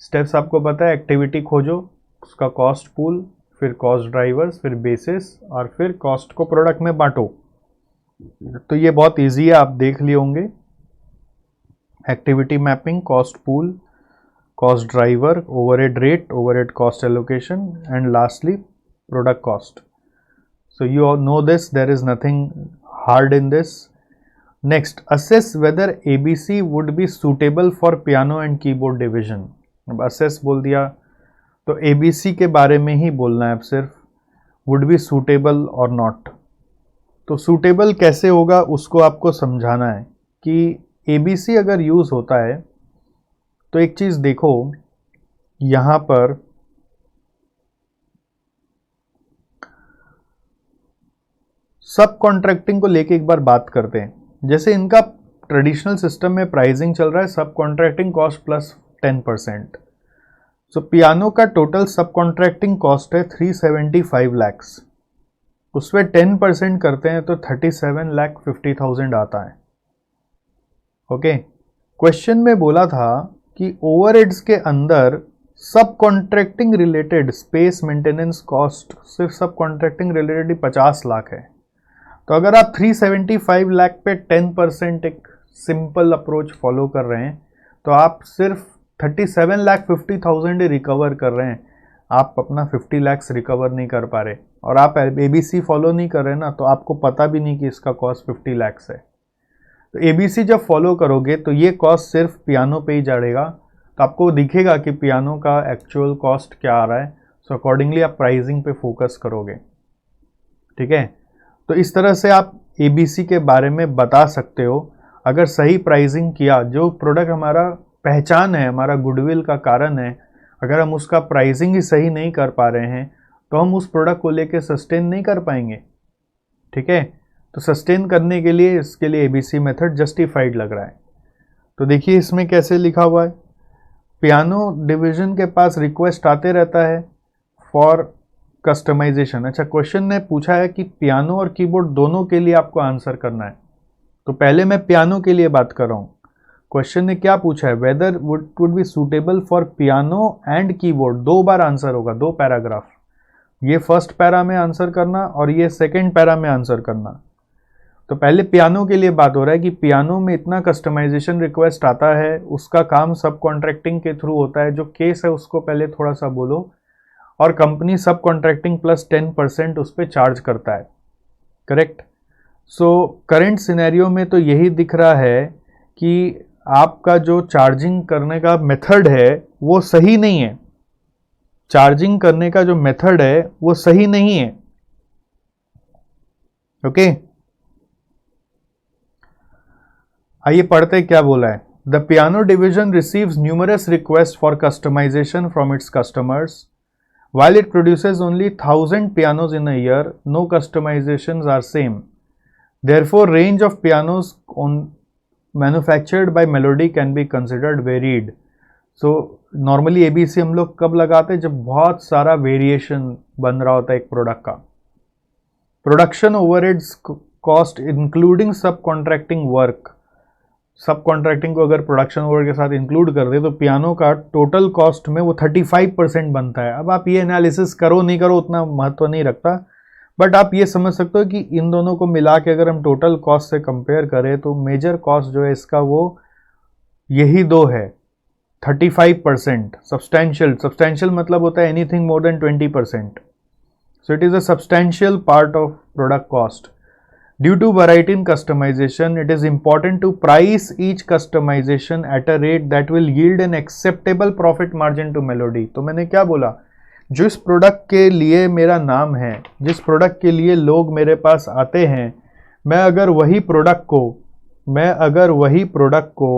स्टेप्स आपको पता है, एक्टिविटी खोजो, उसका कॉस्ट पूल, फिर कॉस्ट ड्राइवर्स, फिर बेसिस, और फिर कॉस्ट को प्रोडक्ट में बांटो। तो ये बहुत इजी है, आप देख लिए होंगे। Activity mapping, cost pool, cost driver, overhead rate, overhead cost allocation, and lastly product cost. So you know this, there is nothing hard in this. Next, assess whether ABC would be suitable for piano and keyboard division. अब असेस बोल दिया तो एबीसी के बारे में ही बोलना है अब सिर्फ, वुड बी सूटेबल और नॉट। तो सूटेबल कैसे होगा उसको आपको समझाना है कि एबीसी अगर यूज़ होता है तो एक चीज़ देखो, यहाँ पर सब कॉन्ट्रैक्टिंग को लेके एक बार बात करते हैं। जैसे इनका ट्रेडिशनल सिस्टम में प्राइसिंग चल रहा है सब कॉन्ट्रैक्टिंग कॉस्ट प्लस 10%। सो पियानो का टोटल सब कॉन्ट्रैक्टिंग कॉस्ट है 375 lakhs। उस पर 10% करते हैं तो 37,50,000 आता है। ओके, क्वेश्चन में बोला था कि ओवरहेड्स के अंदर सब contracting related space maintenance cost सिर्फ सब कॉन्ट्रैक्टिंग रिलेटेड ही 50 लाख है। तो अगर आप 375 लाख पे 10% एक सिंपल अप्रोच फॉलो कर रहे हैं तो आप सिर्फ 37,50,000 ही रिकवर कर रहे हैं, आप अपना 50 लाख रिकवर नहीं कर पा रहे, और आप ABC फॉलो नहीं कर रहे ना, तो आपको पता भी नहीं कि इसका कॉस्ट 50 लाख है। तो ABC जब फॉलो करोगे तो ये कॉस्ट सिर्फ पियानो पे ही जाएगा, तो आपको दिखेगा कि पियानो का एक्चुअल कॉस्ट क्या आ रहा है। सो अकॉर्डिंगली आप प्राइसिंग पे फोकस करोगे। ठीक है, तो इस तरह से आप ABC के बारे में बता सकते हो। अगर सही प्राइसिंग किया, जो प्रोडक्ट हमारा पहचान है, हमारा गुडविल का कारण है, अगर हम उसका प्राइसिंग ही सही नहीं कर पा रहे हैं तो हम उस प्रोडक्ट को लेके सस्टेन नहीं कर पाएंगे। ठीक है, तो सस्टेन करने के लिए इसके लिए ABC मेथड जस्टिफाइड लग रहा है। तो देखिए इसमें कैसे लिखा हुआ है, पियानो डिवीजन के पास रिक्वेस्ट आते रहता है फॉर कस्टमाइजेशन। अच्छा, क्वेश्चन ने पूछा है कि पियानो और कीबोर्ड दोनों के लिए आपको आंसर करना है, तो पहले मैं पियानो के लिए बात कर रहा हूँ। क्वेश्चन ने क्या पूछा है, whether would be suitable for piano and keyboard. 2 बार आंसर होगा, 2 पैराग्राफ, ये फर्स्ट पैरा में आंसर करना और ये सेकंड पैरा में आंसर करना। तो पहले पियानो के लिए बात हो रहा है कि पियानो में इतना कस्टमाइजेशन रिक्वेस्ट आता है, उसका काम सब कॉन्ट्रैक्टिंग के थ्रू होता है, जो केस है उसको पहले थोड़ा सा बोलो, और कंपनी सब कॉन्ट्रैक्टिंग प्लस 10% उस पर चार्ज करता है। करेक्ट। सो करंट सिनेरियो में तो यही दिख रहा है कि आपका जो चार्जिंग करने का मेथड है वो सही नहीं है, चार्जिंग करने का जो मेथड है वो सही नहीं है। ओके, आइए पढ़ते क्या बोला है। The piano division receives numerous request for customization from its customers. While it produces only 1,000 pianos in a year, no customizations are same. Therefore, range of pianos manufactured by Melody can be considered varied. So, normally ABC हम लोग कब लगाते हैं, जब बहुत सारा वेरिएशन बन रहा होता है एक प्रोडक्ट का। प्रोडक्शन ओवरहेड्स कॉस्ट इंक्लूडिंग सब कॉन्ट्रैक्टिंग वर्क, सब कॉन्ट्रैक्टिंग को अगर प्रोडक्शन ओवर के साथ इंक्लूड कर दे तो पियानो का टोटल कॉस्ट में वो 35% बनता है। अब आप ये एनालिसिस करो नहीं करो उतना महत्व नहीं रखता, बट आप ये समझ सकते हो कि इन दोनों को मिला के अगर हम टोटल कॉस्ट से कंपेयर करें तो मेजर कॉस्ट जो है इसका वो यही दो है, 35%। सब्सटैंशियल मतलब होता है anything more than 20%। So it is a substantial part of product cost. Due to variety in customization, it is important to price each customization at a rate that will yield an acceptable profit margin to Melody. तो मैंने क्या बोला, जिस प्रोडक्ट के लिए मेरा नाम है, जिस प्रोडक्ट के लिए लोग मेरे पास आते हैं, मैं अगर वही प्रोडक्ट को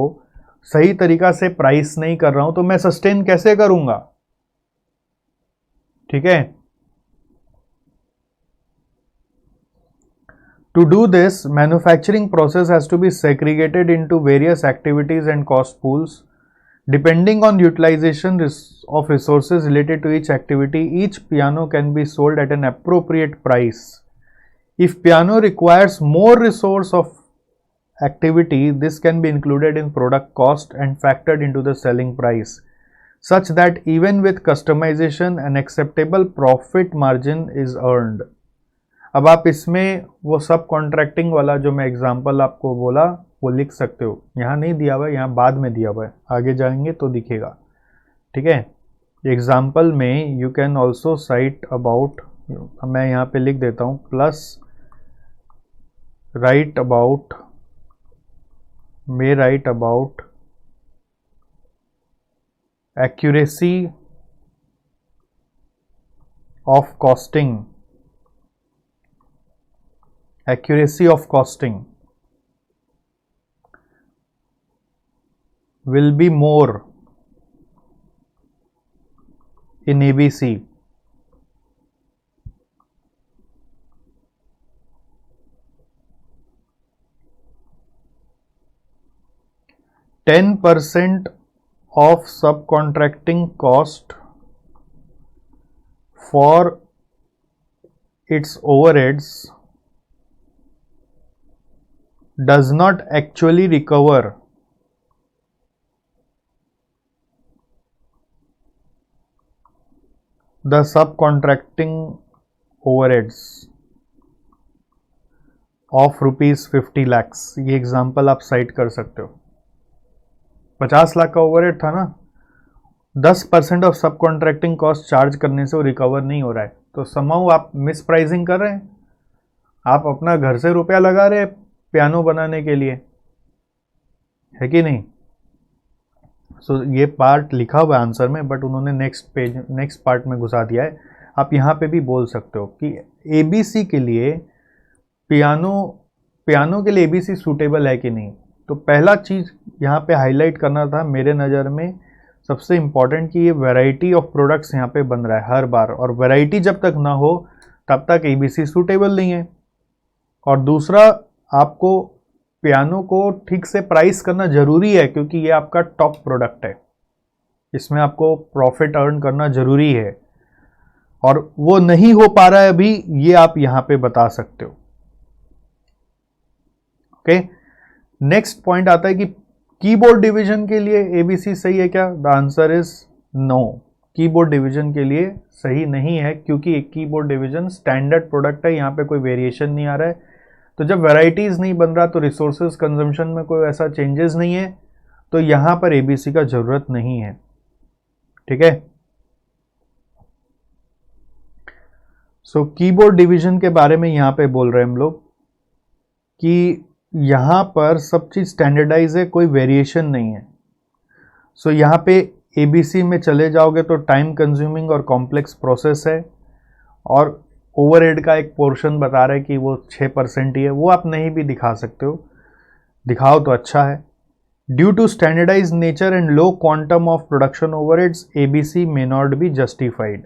सही तरीका से प्राइस नहीं कर रहा हूं तो मैं सस्टेन कैसे करूंगा। ठीक है, to do this, manufacturing process has to be segregated into various activities and cost pools. Depending on utilization of resources related to each activity, each piano can be sold at an appropriate price. If piano requires more resource of activity, this can be included in product cost and factored into the selling price, such that even with customization, an acceptable profit margin is earned. अब आप इसमें वो सब कॉन्ट्रैक्टिंग वाला जो मैं एग्जांपल आपको बोला वो लिख सकते हो, यहाँ नहीं दिया हुआ है, यहाँ बाद में दिया हुआ है, आगे जाएंगे तो दिखेगा। ठीक है, एग्जांपल में you can also site about, मैं यहाँ पे लिख देता हूँ plus right about, may right about accuracy of costing, accuracy of costing will be more in ABC. %10 of subcontracting cost for its overheads does not actually recover the subcontracting overheads of ₹50 lakhs। ये एग्जाम्पल आप साइट कर सकते हो। 50 लाख का ओवरहेड था ना, 10% ऑफ सब कॉन्ट्रैक्टिंग कॉस्ट चार्ज करने से वो रिकवर नहीं हो रहा है, तो समहाउ आप मिस प्राइसिंग कर रहे हैं। आप अपना घर से रुपया लगा रहे हैं पियानो बनाने के लिए, है कि नहीं। सो ये पार्ट लिखा हुआ है आंसर में, बट उन्होंने नेक्स्ट पार्ट में घुसा दिया है। आप यहाँ पे भी बोल सकते हो कि ABC के लिए पियानो के लिए ABC सूटेबल है कि नहीं। तो पहला चीज़ यहाँ पे हाईलाइट करना था मेरे नज़र में सबसे इम्पॉर्टेंट कि ये वैरायटी ऑफ प्रोडक्ट्स यहाँ पे बन रहा है हर बार, और वैरायटी जब तक ना हो तब तक ABC सूटेबल नहीं है। और दूसरा, आपको पियानो को ठीक से प्राइस करना ज़रूरी है, क्योंकि ये आपका टॉप प्रोडक्ट है, इसमें आपको प्रॉफिट अर्न करना ज़रूरी है, और वो नहीं हो पा रहा है अभी, ये आप यहाँ पे बता सकते हो। ओके, नेक्स्ट पॉइंट आता है कि कीबोर्ड डिवीजन के लिए ABC सही है क्या? The answer is no, keyboard division के लिए सही नहीं है, क्योंकि एक कीबोर्ड डिवीजन स्टैंडर्ड प्रोडक्ट है, यहाँ पे कोई वेरिएशन नहीं आ रहा है। तो जब वैराइटीज नहीं बन रहा तो रिसोर्सेज कंजम्पशन में कोई ऐसा चेंजेस नहीं है, तो यहाँ पर ABC का जरूरत नहीं है। ठीक है, सो कीबोर्ड डिवीजन के बारे में यहाँ पे बोल रहे हैं हम लोग कि यहाँ पर सब चीज़ स्टैंडर्डाइज है, कोई वेरिएशन नहीं है। सो यहाँ पे ABC में चले जाओगे तो टाइम कंज्यूमिंग और कॉम्प्लेक्स प्रोसेस है, और ओवरहेड का एक पोर्शन बता रहा है कि वो 6% ही है, वो आप नहीं भी दिखा सकते हो, दिखाओ तो अच्छा है। Due to standardize nature and low quantum of production overheads ABC may not be justified.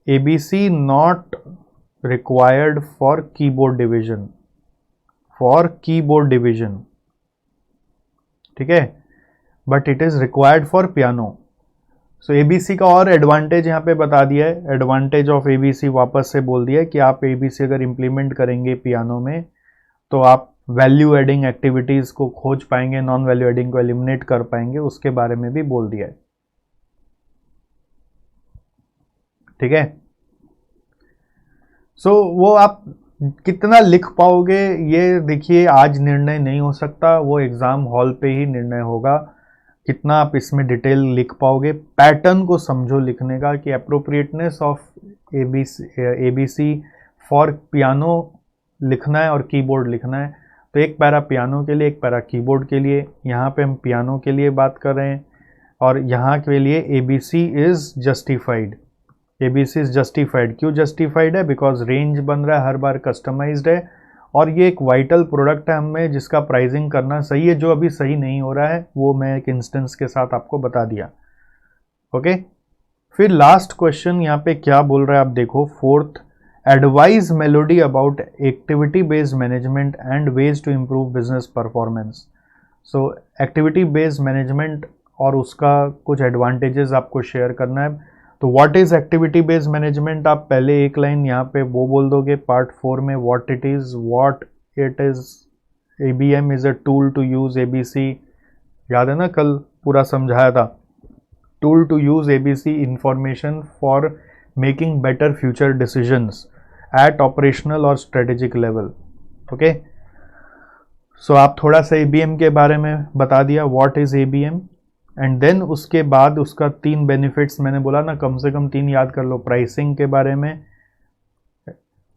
ABC not required for keyboard division, ठीक है, but it is required for piano. So ABC का और एडवांटेज यहाँ पे बता दिया है, एडवांटेज ऑफ ABC वापस से बोल दिया है कि आप ABC अगर इम्प्लीमेंट करेंगे पियानो में तो आप वैल्यू एडिंग एक्टिविटीज़ को खोज पाएंगे, नॉन वैल्यू एडिंग को एलिमिनेट कर पाएंगे, उसके बारे में भी बोल दिया है। ठीक है, सो वो आप कितना लिख पाओगे ये देखिए, आज निर्णय नहीं हो सकता, वो एग्ज़ाम हॉल पे ही निर्णय होगा कितना आप इसमें डिटेल लिख पाओगे। पैटर्न को समझो लिखने का कि appropriateness of ABC for piano लिखना है और कीबोर्ड लिखना है, तो एक पैरा पियानो के लिए, एक पैरा कीबोर्ड के लिए। यहाँ पे हम पियानो के लिए बात कर रहे हैं, और यहाँ के लिए ABC is justified. ABC is justified, क्यों जस्टिफाइड है? बिकॉज रेंज बन रहा है हर बार, कस्टमाइज्ड है, और ये एक वाइटल प्रोडक्ट है हमें जिसका प्राइसिंग करना सही है। जो अभी सही नहीं हो रहा है वो मैं एक इंस्टेंस के साथ आपको बता दिया। ओके, फिर लास्ट क्वेश्चन यहाँ पे क्या बोल रहा है आप देखो, fourth, advise melody about activity based management and ways to improve business performance. So activity based management और उसका कुछ एडवांटेजेस आपको शेयर करना है। तो what is activity based management, आप पहले एक लाइन यहाँ पे वो बोल दोगे पार्ट 4 में, what it is, ABM is a tool to use ABC। याद है ना, कल पूरा समझाया था, tool to use ABC information for making better future decisions at operational और स्ट्रेटेजिक लेवल। ओके, सो आप थोड़ा सा ABM के बारे में बता दिया, what is ABM, and then उसके बाद उसका 3 बेनिफिट्स मैंने बोला ना, कम से कम 3 याद कर लो, प्राइसिंग के बारे में,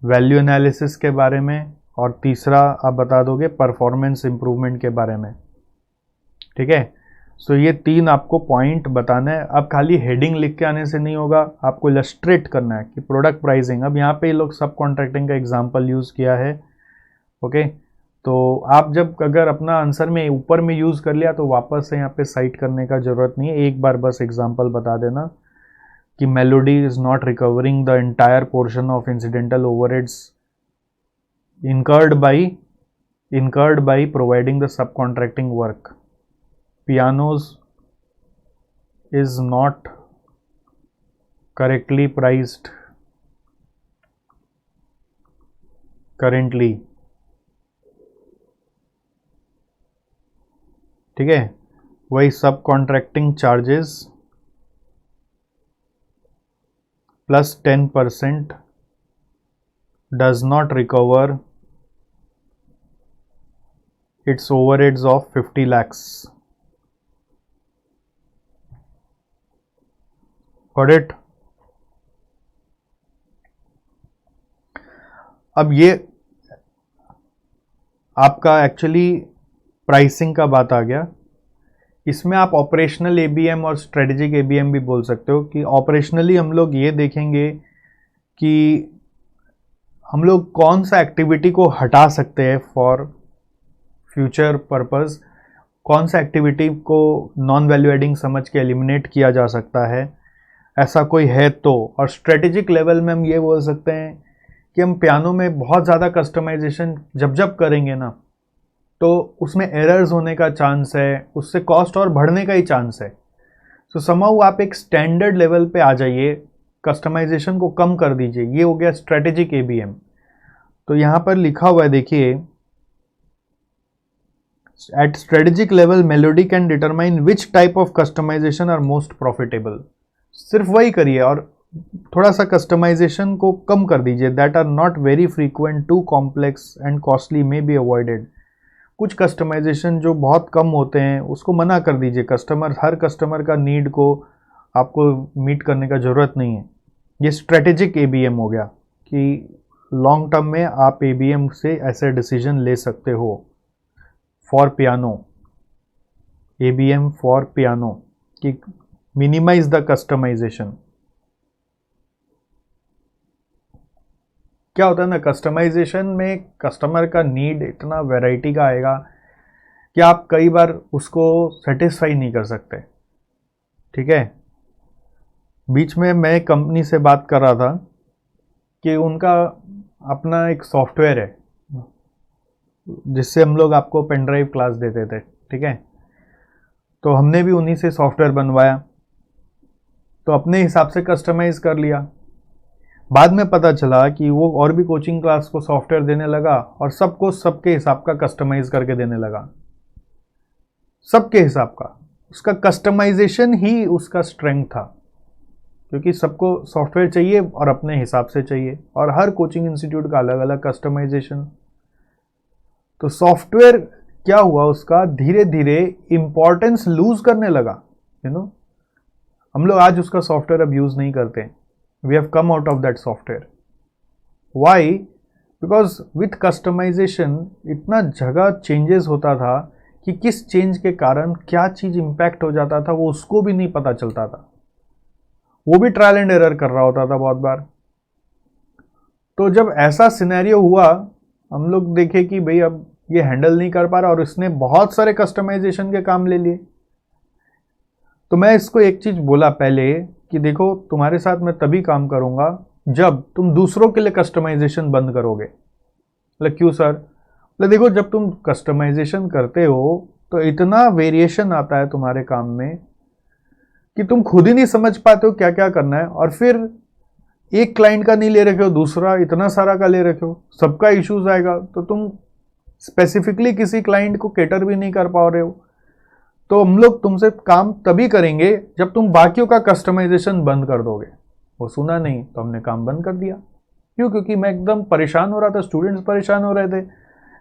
वैल्यू एनालिसिस के बारे में, और तीसरा आप बता दोगे परफॉर्मेंस इंप्रूवमेंट के बारे में। ठीक है, सो ये 3 आपको पॉइंट बताना है। अब खाली हेडिंग लिख के आने से नहीं होगा, आपको इलस्ट्रेट करना है कि प्रोडक्ट प्राइसिंग। अब यहाँ पे ये लोग सब कॉन्ट्रैक्टिंग का एग्जाम्पल यूज़ किया है। ओके, तो आप जब अगर अपना आंसर में ऊपर में यूज़ कर लिया तो वापस से यहाँ पे साइट करने का ज़रूरत नहीं है, एक बार बस एग्जांपल बता देना कि melody is not recovering the entire portion of incidental overheads incurred by providing the subcontracting work. Pianos is not correctly priced currently, ठीक है। वही सब contracting charges plus 10% does not recover its overheads of 50 lakhs. Got it? अब ये आपका एक्चुअली प्राइसिंग का बात आ गया। इसमें आप ऑपरेशनल एबीएम और स्ट्रेटेजिक एबीएम भी बोल सकते हो कि ऑपरेशनली हम लोग ये देखेंगे कि हम लोग कौन सा एक्टिविटी को हटा सकते हैं फॉर फ्यूचर पर्पस, कौन सा एक्टिविटी को नॉन वैल्यू एडिंग समझ के एलिमिनेट किया जा सकता है, ऐसा कोई है तो। और स्ट्रेटेजिक लेवल में हम ये बोल सकते हैं कि हम पियानो में बहुत ज़्यादा कस्टमाइजेशन जब करेंगे ना, तो उसमें एरर्स होने का चांस है, उससे कॉस्ट और बढ़ने का ही चांस है। सो समहाउ आप एक स्टैंडर्ड लेवल पे आ जाइए, कस्टमाइजेशन को कम कर दीजिए। ये हो गया स्ट्रेटेजिक एबीएम। तो यहाँ पर लिखा हुआ है, देखिए, at strategic level melody can determine which type of customization are most profitable. सिर्फ वही करिए और थोड़ा सा कस्टमाइजेशन को कम कर दीजिए। That are not very frequent, too complex and costly may be avoided. कुछ कस्टमाइजेशन जो बहुत कम होते हैं उसको मना कर दीजिए। हर कस्टमर का नीड को आपको मीट करने का ज़रूरत नहीं है। ये स्ट्रेटेजिक एबीएम हो गया कि लॉन्ग टर्म में आप एबीएम से ऐसे डिसीजन ले सकते हो। For piano, ABM for piano कि मिनिमाइज द कस्टमाइजेशन। क्या होता है ना, कस्टमाइजेशन में कस्टमर का नीड इतना वैरायटी का आएगा कि आप कई बार उसको सेटिस्फाई नहीं कर सकते, ठीक है। बीच में मैं कंपनी से बात कर रहा था कि उनका अपना एक सॉफ्टवेयर है जिससे हम लोग आपको पेन ड्राइव क्लास देते थे, ठीक है। तो हमने भी उन्हीं से सॉफ्टवेयर बनवाया, तो अपने हिसाब से कस्टमाइज कर लिया। बाद में पता चला कि वो और भी कोचिंग क्लास को सॉफ्टवेयर देने लगा और सबको सबके हिसाब का कस्टमाइज करके देने लगा, सबके हिसाब का। उसका कस्टमाइजेशन ही उसका स्ट्रेंथ था, क्योंकि सबको सॉफ्टवेयर चाहिए और अपने हिसाब से चाहिए, और हर कोचिंग इंस्टीट्यूट का अलग अलग कस्टमाइजेशन। तो सॉफ्टवेयर क्या हुआ, उसका धीरे धीरे इंपॉर्टेंस लूज करने लगा। हम लोग आज उसका सॉफ्टवेयर अब यूज नहीं करते। We have come out of that software. Why? Because with customization इतना जगह चेंजेस होता था कि किस चेंज के कारण क्या चीज इंपैक्ट हो जाता था वो उसको भी नहीं पता चलता था। वो भी ट्रायल एंड एरर कर रहा होता था बहुत बार। तो जब ऐसा सिनेरियो हुआ, हम लोग देखे कि भाई अब ये हैंडल नहीं कर पा रहा और इसने बहुत सारे कस्टमाइजेशन के काम ले लिए। तो मैं इसको एक चीज बोला पहले कि देखो, तुम्हारे साथ मैं तभी काम करूंगा जब तुम दूसरों के लिए कस्टमाइजेशन बंद करोगे। मतलब क्यों सर? मतलब देखो, जब तुम कस्टमाइजेशन करते हो तो इतना वेरिएशन आता है तुम्हारे काम में कि तुम खुद ही नहीं समझ पाते हो क्या क्या करना है, और फिर एक क्लाइंट का नहीं ले रखे हो, दूसरा इतना सारा का ले रखे हो, सबका इश्यूज आएगा, तो तुम स्पेसिफिकली किसी क्लाइंट को कैटर भी नहीं कर पा रहे हो। तो हम लोग तुमसे काम तभी करेंगे जब तुम बाकियों का कस्टमाइजेशन बंद कर दोगे। वो सुना नहीं तो हमने काम बंद कर दिया। क्यों? क्योंकि मैं एकदम परेशान हो रहा था, स्टूडेंट्स परेशान हो रहे थे।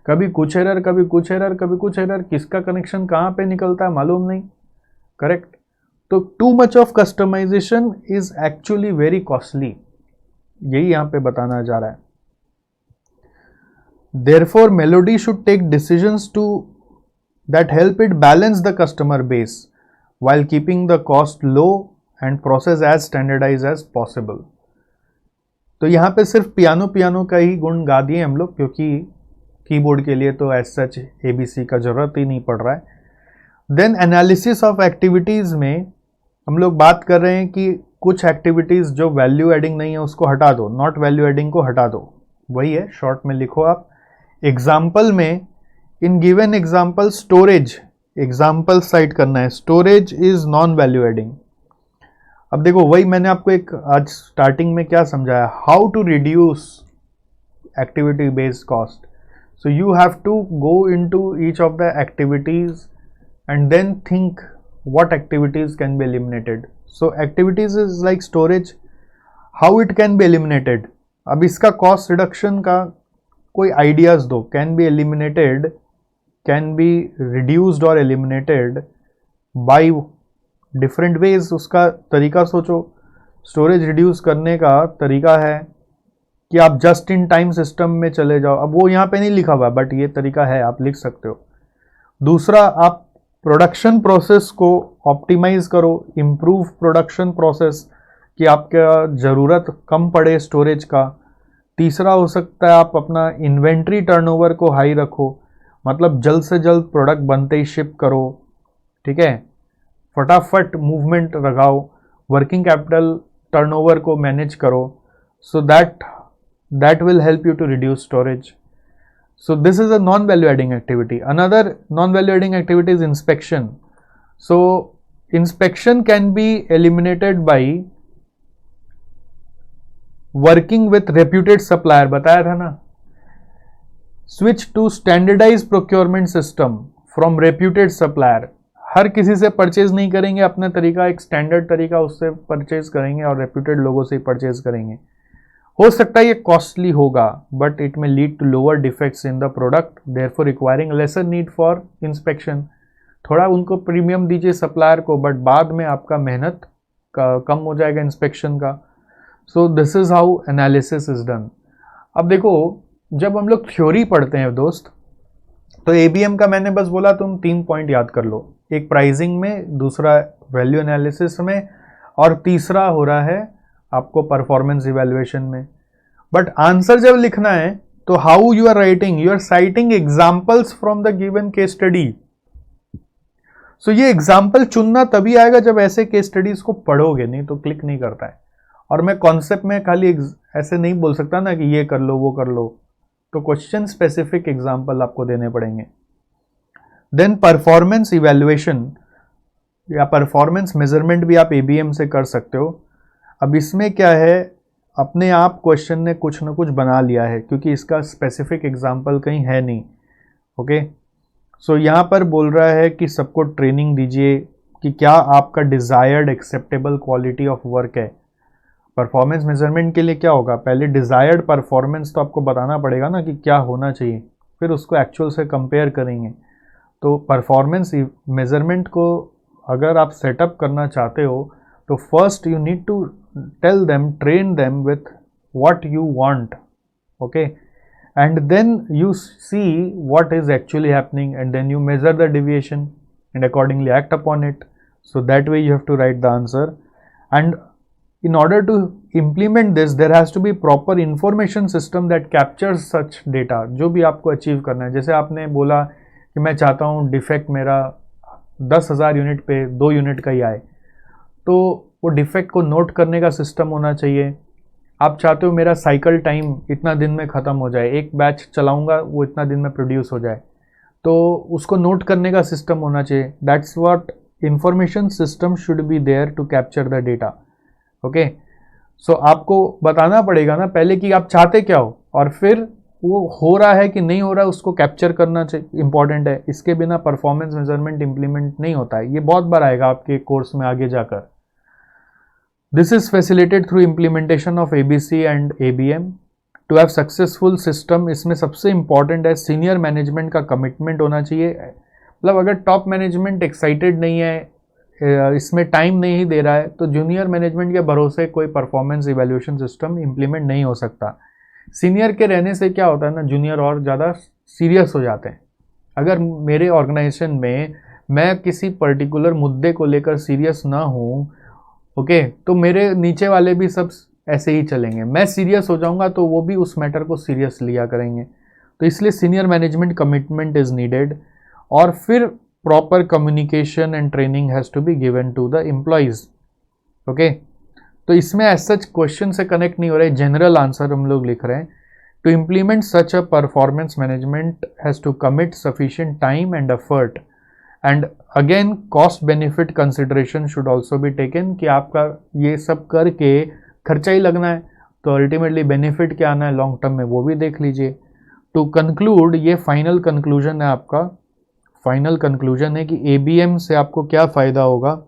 कभी कुछ एरर, कभी कुछ एरर, कभी कुछ एरर, किसका कनेक्शन कहाँ पे निकलता है मालूम नहीं। करेक्ट? तो too much of customization is actually very costly, यही यहां पे बताना जा रहा है। Therefore, Melody should take decisions that help it balance the customer base while keeping the cost low and process as standardized as possible. तो यहाँ पे सिर्फ पियानो का ही गुण गा दिए हम लोग, क्योंकि कीबोर्ड के लिए तो एज सच ABC का जरूरत ही नहीं पड़ रहा है। देन एनालिसिस ऑफ एक्टिविटीज में हम लोग बात कर रहे हैं कि कुछ एक्टिविटीज जो वैल्यू एडिंग नहीं है उसको हटा दो, नॉट वैल्यू एडिंग को हटा दो। वही है, शॉर्ट में लिखो आप। एग्जाम्पल में, in given example storage, example site करना है, storage is non value adding. अब देखो, वही मैंने आपको एक आज स्टार्टिंग में क्या समझाया, how to reduce activity based cost. So you have to go into each of the activities and then think what activities can be eliminated. So activities is like storage, how it can be eliminated. अब इसका cost reduction का कोई ideas दो. Can be eliminated, can be reduced or eliminated by different ways. उसका तरीका सोचो. स्टोरेज रिड्यूस करने का तरीका है कि आप जस्ट इन टाइम सिस्टम में चले जाओ. अब वो यहाँ पे नहीं लिखा हुआ बट ये तरीका है, आप लिख सकते हो. दूसरा, आप प्रोडक्शन प्रोसेस को ऑप्टिमाइज करो, इम्प्रूव प्रोडक्शन प्रोसेस कि आपका ज़रूरत कम पड़े स्टोरेज का. तीसरा हो सकता है आप अपना इन्वेंट्री टर्नओवर को हाई रखो, मतलब जल्द से जल्द प्रोडक्ट बनते ही शिप करो. ठीक है, फटाफट मूवमेंट लगाओ, वर्किंग कैपिटल टर्नओवर को मैनेज करो. सो that will help you to reduce storage. So this is a non-value adding activity. Another non-value adding activity is inspection. So inspection can be eliminated by working with reputed supplier. बताया था ना. Switch to standardized procurement system from reputed supplier. हर किसी से परचेज नहीं करेंगे, अपना तरीका एक स्टैंडर्ड तरीका उससे परचेज करेंगे और रेप्यूटेड लोगों से ही परचेज करेंगे. हो सकता है ये कॉस्टली होगा but it may lead to lower defects in the product, therefore requiring lesser need for inspection. थोड़ा उनको प्रीमियम दीजिए सप्लायर को, बट बाद में आपका मेहनत कम हो जाएगा इंस्पेक्शन का. सो this is how analysis is done. अब देखो, जब हम लोग थ्योरी पढ़ते हैं दोस्त, तो एबीएम का मैंने बस बोला तुम 3 पॉइंट याद कर लो. एक प्राइसिंग में, दूसरा वैल्यू एनालिसिस में, और तीसरा हो रहा है आपको परफॉर्मेंस इवैल्यूएशन में. बट आंसर जब लिखना है तो how you are writing, you are citing examples from the given case study. So ये एग्जाम्पल चुनना तभी आएगा जब ऐसे केस स्टडीज को पढ़ोगे, नहीं तो क्लिक नहीं करता है. और मैं कॉन्सेप्ट में खाली ऐसे नहीं बोल सकता ना कि ये कर लो वो कर लो, तो क्वेश्चन स्पेसिफिक एग्जाम्पल आपको देने पड़ेंगे. देन परफॉर्मेंस इवैल्यूएशन या परफॉर्मेंस मेजरमेंट भी आप एबीएम से कर सकते हो. अब इसमें क्या है, अपने आप क्वेश्चन ने कुछ ना कुछ बना लिया है क्योंकि इसका स्पेसिफिक एग्जाम्पल कहीं है नहीं. ओके, सो यहाँ पर बोल रहा है कि सबको ट्रेनिंग दीजिए कि क्या आपका desired acceptable quality of work है. परफॉर्मेंस मेजरमेंट के लिए क्या होगा, पहले डिज़ायर्ड परफॉर्मेंस तो आपको बताना पड़ेगा ना कि क्या होना चाहिए, फिर उसको एक्चुअल से कंपेयर करेंगे. तो परफॉर्मेंस मेजरमेंट को अगर आप सेटअप करना चाहते हो तो first you need to tell them, train them with what you want. Okay, and then you see what is actually happening and then you measure the deviation and accordingly act upon it. So that way you have to write the answer. And in order to implement this there has to be proper information system that captures such data. जो भी आपको अचीव करना है, जैसे आपने बोला कि मैं चाहता हूँ डिफेक्ट मेरा 10,000 यूनिट पे 2 यूनिट का ही आए, तो वो डिफेक्ट को नोट करने का सिस्टम होना चाहिए. आप चाहते हो मेरा साइकिल टाइम इतना दिन में ख़त्म हो जाए, एक बैच चलाऊँगा वो इतना दिन में प्रोड्यूस हो जाए, तो उसको नोट करने का सिस्टम होना चाहिए. That's what information system should be there to capture the data. Okay, so आपको बताना पड़ेगा ना पहले कि आप चाहते क्या हो, और फिर वो हो रहा है कि नहीं हो रहा है उसको कैप्चर करना इंपॉर्टेंट है. इसके बिना परफॉर्मेंस मेजरमेंट इंप्लीमेंट नहीं होता है. ये बहुत बार आएगा आपके कोर्स में आगे जाकर. This is facilitated through implementation of ABC and ABM to have successful system. इसमें सबसे इंपॉर्टेंट है सीनियर मैनेजमेंट का कमिटमेंट होना चाहिए. मतलब अगर टॉप मैनेजमेंट एक्साइटेड नहीं है, इसमें टाइम नहीं दे रहा है, तो जूनियर मैनेजमेंट के भरोसे कोई परफॉर्मेंस इवैल्यूएशन सिस्टम इंप्लीमेंट नहीं हो सकता. सीनियर के रहने से क्या होता है ना, जूनियर और ज़्यादा सीरियस हो जाते हैं. अगर मेरे ऑर्गेनाइजेशन में मैं किसी पर्टिकुलर मुद्दे को लेकर सीरियस ना हूँ, ओके, तो मेरे नीचे वाले भी सब ऐसे ही चलेंगे. मैं सीरियस हो जाऊँगा तो वो भी उस मैटर को सीरियस लिया करेंगे. तो इसलिए senior management commitment is needed. और फिर proper communication and training has to be given to the employees. okay, तो इसमें as such question से connect नहीं हो रहा है, general answer हम लोग लिख रहे हैं. To implement such a performance management has to commit sufficient time and effort, and again cost benefit consideration should also be taken कि आपका ये सब करके खर्चा ही लगना है, तो अल्टीमेटली बेनिफिट क्या आना है लॉन्ग टर्म में वो भी देख लीजिए। टू कंक्लूड, ये फाइनल कंक्लूजन है आपका, फाइनल कंक्लूजन है कि एबीएम से आपको क्या फ़ायदा होगा।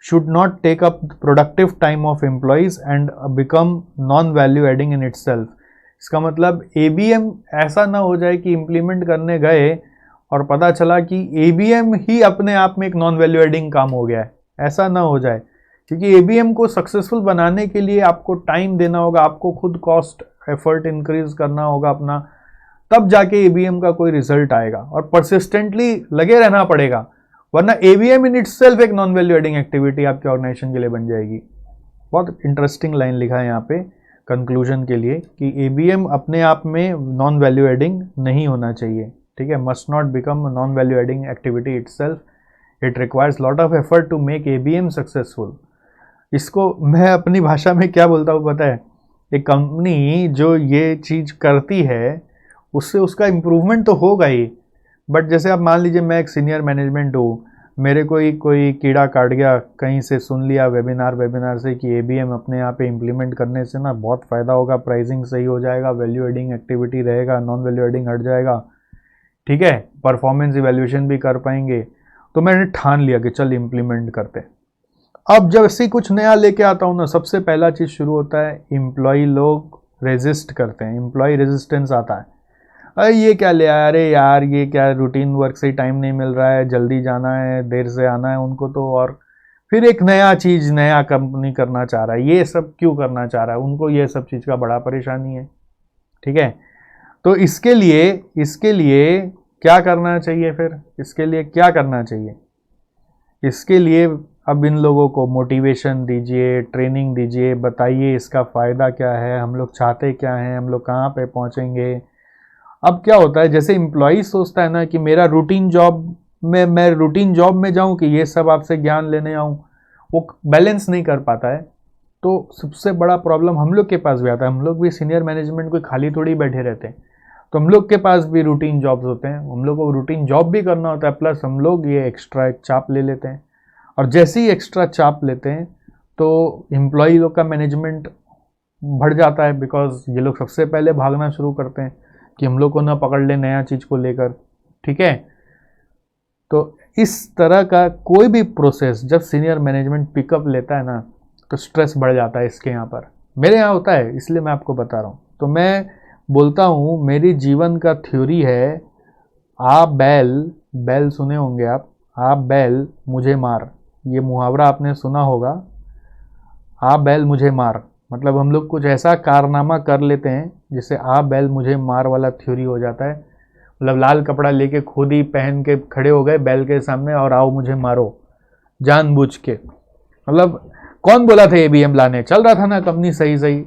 Should not take up productive time of employees and become non value adding in itself. इसका मतलब एबीएम ऐसा ना हो जाए कि इम्प्लीमेंट करने गए और पता चला कि एबीएम ही अपने आप में एक नॉन वैल्यू एडिंग काम हो गया है, ऐसा ना हो जाए। क्योंकि एबीएम को सक्सेसफुल बनाने के लिए आपको टाइम देना होगा, आपको खुद कॉस्ट एफर्ट इंक्रीज करना होगा अपना, तब जाके एबीएम का कोई रिजल्ट आएगा और परसिस्टेंटली लगे रहना पड़ेगा, वरना एबीएम इन इटसेल्फ एक नॉन वैल्यू एडिंग एक्टिविटी आपके ऑर्गेनाइजेशन के लिए बन जाएगी। बहुत इंटरेस्टिंग लाइन लिखा है यहाँ पे कंक्लूजन के लिए कि एबीएम अपने आप में नॉन वैल्यू एडिंग नहीं होना चाहिए, ठीक है, must not become non value adding activity itself, it requires lot of effort to make ABM successful. इसको मैं अपनी भाषा में क्या बोलता हूँ पता है, एक कंपनी जो ये चीज़ करती है उससे उसका इम्प्रूवमेंट तो होगा ही, बट जैसे आप मान लीजिए मैं एक सीनियर मैनेजमेंट हूँ, मेरे कोई कीड़ा काट गया, कहीं से सुन लिया वेबिनार से कि एबीएम अपने यहाँ पे इम्प्लीमेंट करने से ना बहुत फ़ायदा होगा, प्राइसिंग सही हो जाएगा, वैल्यू एडिंग एक्टिविटी रहेगा, नॉन वैल्यू एडिंग हट जाएगा, ठीक है, परफॉर्मेंस इवैल्यूएशन भी कर पाएंगे, तो मैंने ठान लिया कि चल इम्प्लीमेंट करते। अब जब ऐसे कुछ नया लेके आता हूँ ना, सबसे पहला चीज़ शुरू होता है, एम्प्लॉय लोग रेजिस्ट करते हैं, एम्प्लॉय रेजिस्टेंस आता है, अरे ये क्या ले आया, अरे यार ये क्या रूटीन वर्क से टाइम नहीं मिल रहा है, जल्दी जाना है, देर से आना है उनको तो, और फिर एक नया चीज़ नया कंपनी करना चाह रहा है, ये सब क्यों करना चाह रहा है, उनको ये सब चीज़ का बड़ा परेशानी है, ठीक है। तो इसके लिए क्या करना चाहिए, फिर इसके लिए क्या करना चाहिए, इसके लिए अब इन लोगों को मोटिवेशन दीजिए, ट्रेनिंग दीजिए, बताइए इसका फ़ायदा क्या है, हम लोग चाहते क्या हैं, हम लोग कहाँ पे पहुँचेंगे। अब क्या होता है, जैसे एम्प्लॉय सोचता है ना कि मेरा रूटीन जॉब में, मैं रूटीन जॉब में जाऊं कि ये सब आपसे ज्ञान लेने आऊं, वो बैलेंस नहीं कर पाता है। तो सबसे बड़ा प्रॉब्लम हम लोग के पास भी आता है, हम लोग भी सीनियर मैनेजमेंट कोई खाली थोड़ी बैठे रहते हैं, तो हम लोग के पास भी रूटीन जॉब्स होते हैं, हम लोग को रूटीन जॉब भी करना होता है, प्लस हम लोग ये एक्स्ट्रा एक चाप ले लेते हैं, और जैसे ही एक्स्ट्रा चाप लेते हैं तो एम्प्लॉय लोग का मैनेजमेंट बढ़ जाता है, बिकॉज ये लोग सबसे पहले भागना शुरू करते हैं कि हम लोग को ना पकड़ ले नया चीज़ को लेकर, ठीक है। तो इस तरह का कोई भी प्रोसेस जब सीनियर मैनेजमेंट पिकअप लेता है ना, तो स्ट्रेस बढ़ जाता है, इसके यहाँ पर मेरे यहाँ होता है, इसलिए मैं आपको बता रहा हूँ। तो मैं बोलता हूँ, मेरी जीवन का थ्योरी है, आ बैल सुने होंगे आप, आ बैल मुझे मार, ये मुहावरा आपने सुना होगा, आ बैल मुझे मार, मतलब हम लोग कुछ ऐसा कारनामा कर लेते हैं जिससे आ बैल मुझे मार वाला थ्योरी हो जाता है, मतलब लाल कपड़ा लेके खुद ही पहन के खड़े हो गए बैल के सामने और आओ मुझे मारो जानबूझ के। मतलब कौन बोला था एबीएम लाने, चल रहा था ना कंपनी सही सही,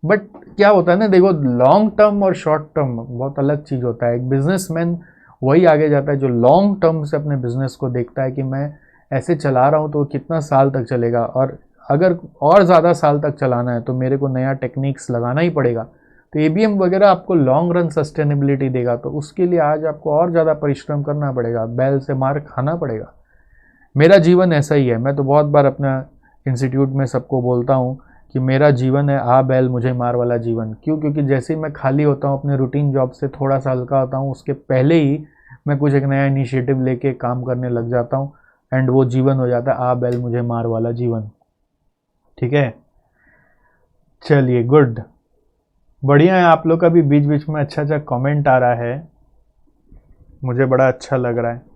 बट क्या होता है ना, देखो लॉन्ग टर्म और शॉर्ट टर्म बहुत अलग चीज़ होता है। एक बिजनेसमैन वही आगे जाता है जो लॉन्ग टर्म से अपने बिजनेस को देखता है कि मैं ऐसे चला रहा हूँ तो कितना साल तक चलेगा, और अगर और ज़्यादा साल तक चलाना है तो मेरे को नया टेक्निक्स लगाना ही पड़ेगा। तो एबीएम वगैरह आपको लॉन्ग रन सस्टेनेबिलिटी देगा, तो उसके लिए आज आपको और ज़्यादा परिश्रम करना पड़ेगा, बैल से मार खाना पड़ेगा। मेरा जीवन ऐसा ही है, मैं तो बहुत बार अपना इंस्टीट्यूट में सबको बोलता हूँ कि मेरा जीवन है आ बैल मुझे मार वाला जीवन। क्यों? क्योंकि जैसे ही मैं खाली होता हूँ अपने रूटीन जॉब से, थोड़ा सा हल्का होता हूँ, उसके पहले ही मैं कुछ एक नया इनिशिएटिव लेके काम करने लग जाता हूँ, एंड वो जीवन हो जाता है आ बैल मुझे मार वाला जीवन, ठीक है। चलिए गुड, बढ़िया है, आप लोग का भी बीच बीच में अच्छा अच्छा कमेंट आ रहा है, मुझे बड़ा अच्छा लग रहा है।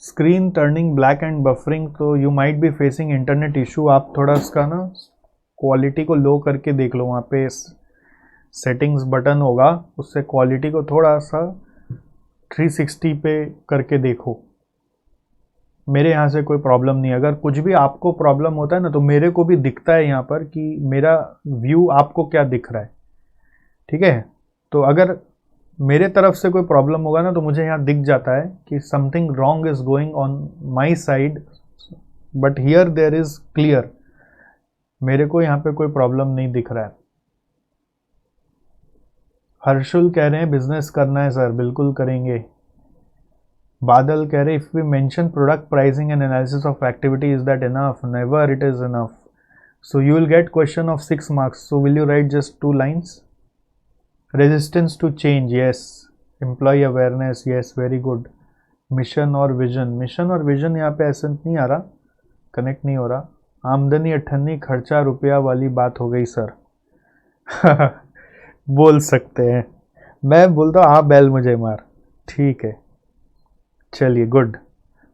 Screen turning black and buffering, तो you might be facing internet issue, आप थोड़ा इसका ना क्वालिटी को लो करके देख लो, वहाँ पे सेटिंग्स बटन होगा, उससे क्वालिटी को थोड़ा सा 360 पे करके देखो। मेरे यहाँ से कोई प्रॉब्लम नहीं है, अगर कुछ भी आपको प्रॉब्लम होता है ना तो मेरे को भी दिखता है यहाँ पर कि मेरा व्यू आपको क्या दिख रहा है, ठीक है। तो अगर मेरे तरफ से कोई प्रॉब्लम होगा ना तो मुझे यहाँ दिख जाता है कि something wrong is going on my side, but here there is clear, मेरे को यहाँ पे कोई प्रॉब्लम नहीं दिख रहा है। हर्षुल कह रहे हैं बिजनेस करना है सर, बिल्कुल करेंगे। बादल कह रहे if we mention product pricing and analysis of activity is that enough, never it is enough. So you will get question of 6 marks. So will you write just 2 lines? Resistance to change, yes. Employee awareness, yes, very good. Mission और vision, mission और vision यहाँ पे ऐसे नहीं आ रहा, कनेक्ट नहीं हो रहा. आमदनी अठन्नी खर्चा रुपया वाली बात हो गई सर. बोल सकते हैं, मैं बोलता हूँ हाँ बैल मुझे मार, ठीक है. चलिए गुड,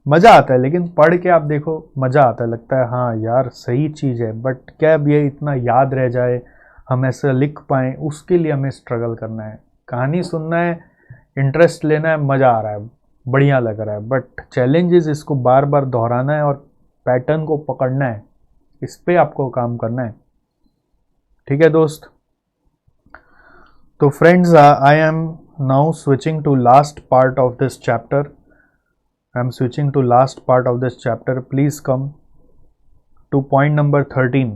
मज़ा आता है, लेकिन पढ़ के आप देखो मज़ा आता है, लगता है हाँ यार सही चीज़ है, बट क्या अब ये इतना याद रह जाए, हम ऐसे लिख पाएँ, उसके लिए हमें स्ट्रगल करना है. कहानी सुनना है, इंटरेस्ट लेना है, मज़ा आ रहा है, बढ़िया लग रहा है, बट चैलेंजेस इसको बार बार दोहराना है और पैटर्न को पकड़ना है, इस पर आपको काम करना है. ठीक है दोस्त. तो friends, I am now switching to last part of this chapter. I am switching to last part of this chapter. Please come to point number 13.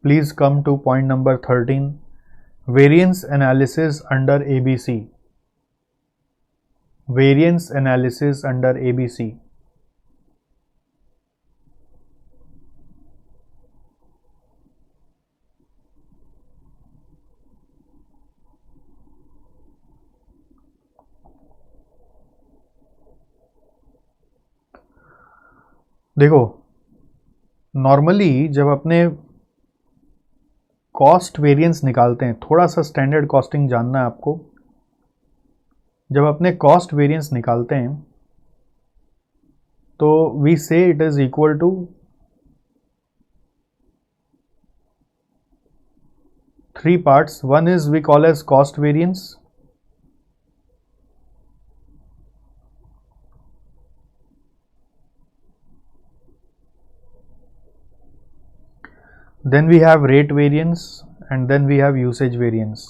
Please come to point number 13. Variance analysis under ABC. Variance analysis under ABC. देखो, नॉर्मली जब अपने कॉस्ट वेरिएंस निकालते हैं, थोड़ा सा स्टैंडर्ड कॉस्टिंग जानना है आपको. जब अपने कॉस्ट वेरिएंस निकालते हैं तो we say it is equal to 3 parts. One is we call as cost variance. Then we have rate variance and then we have usage variance.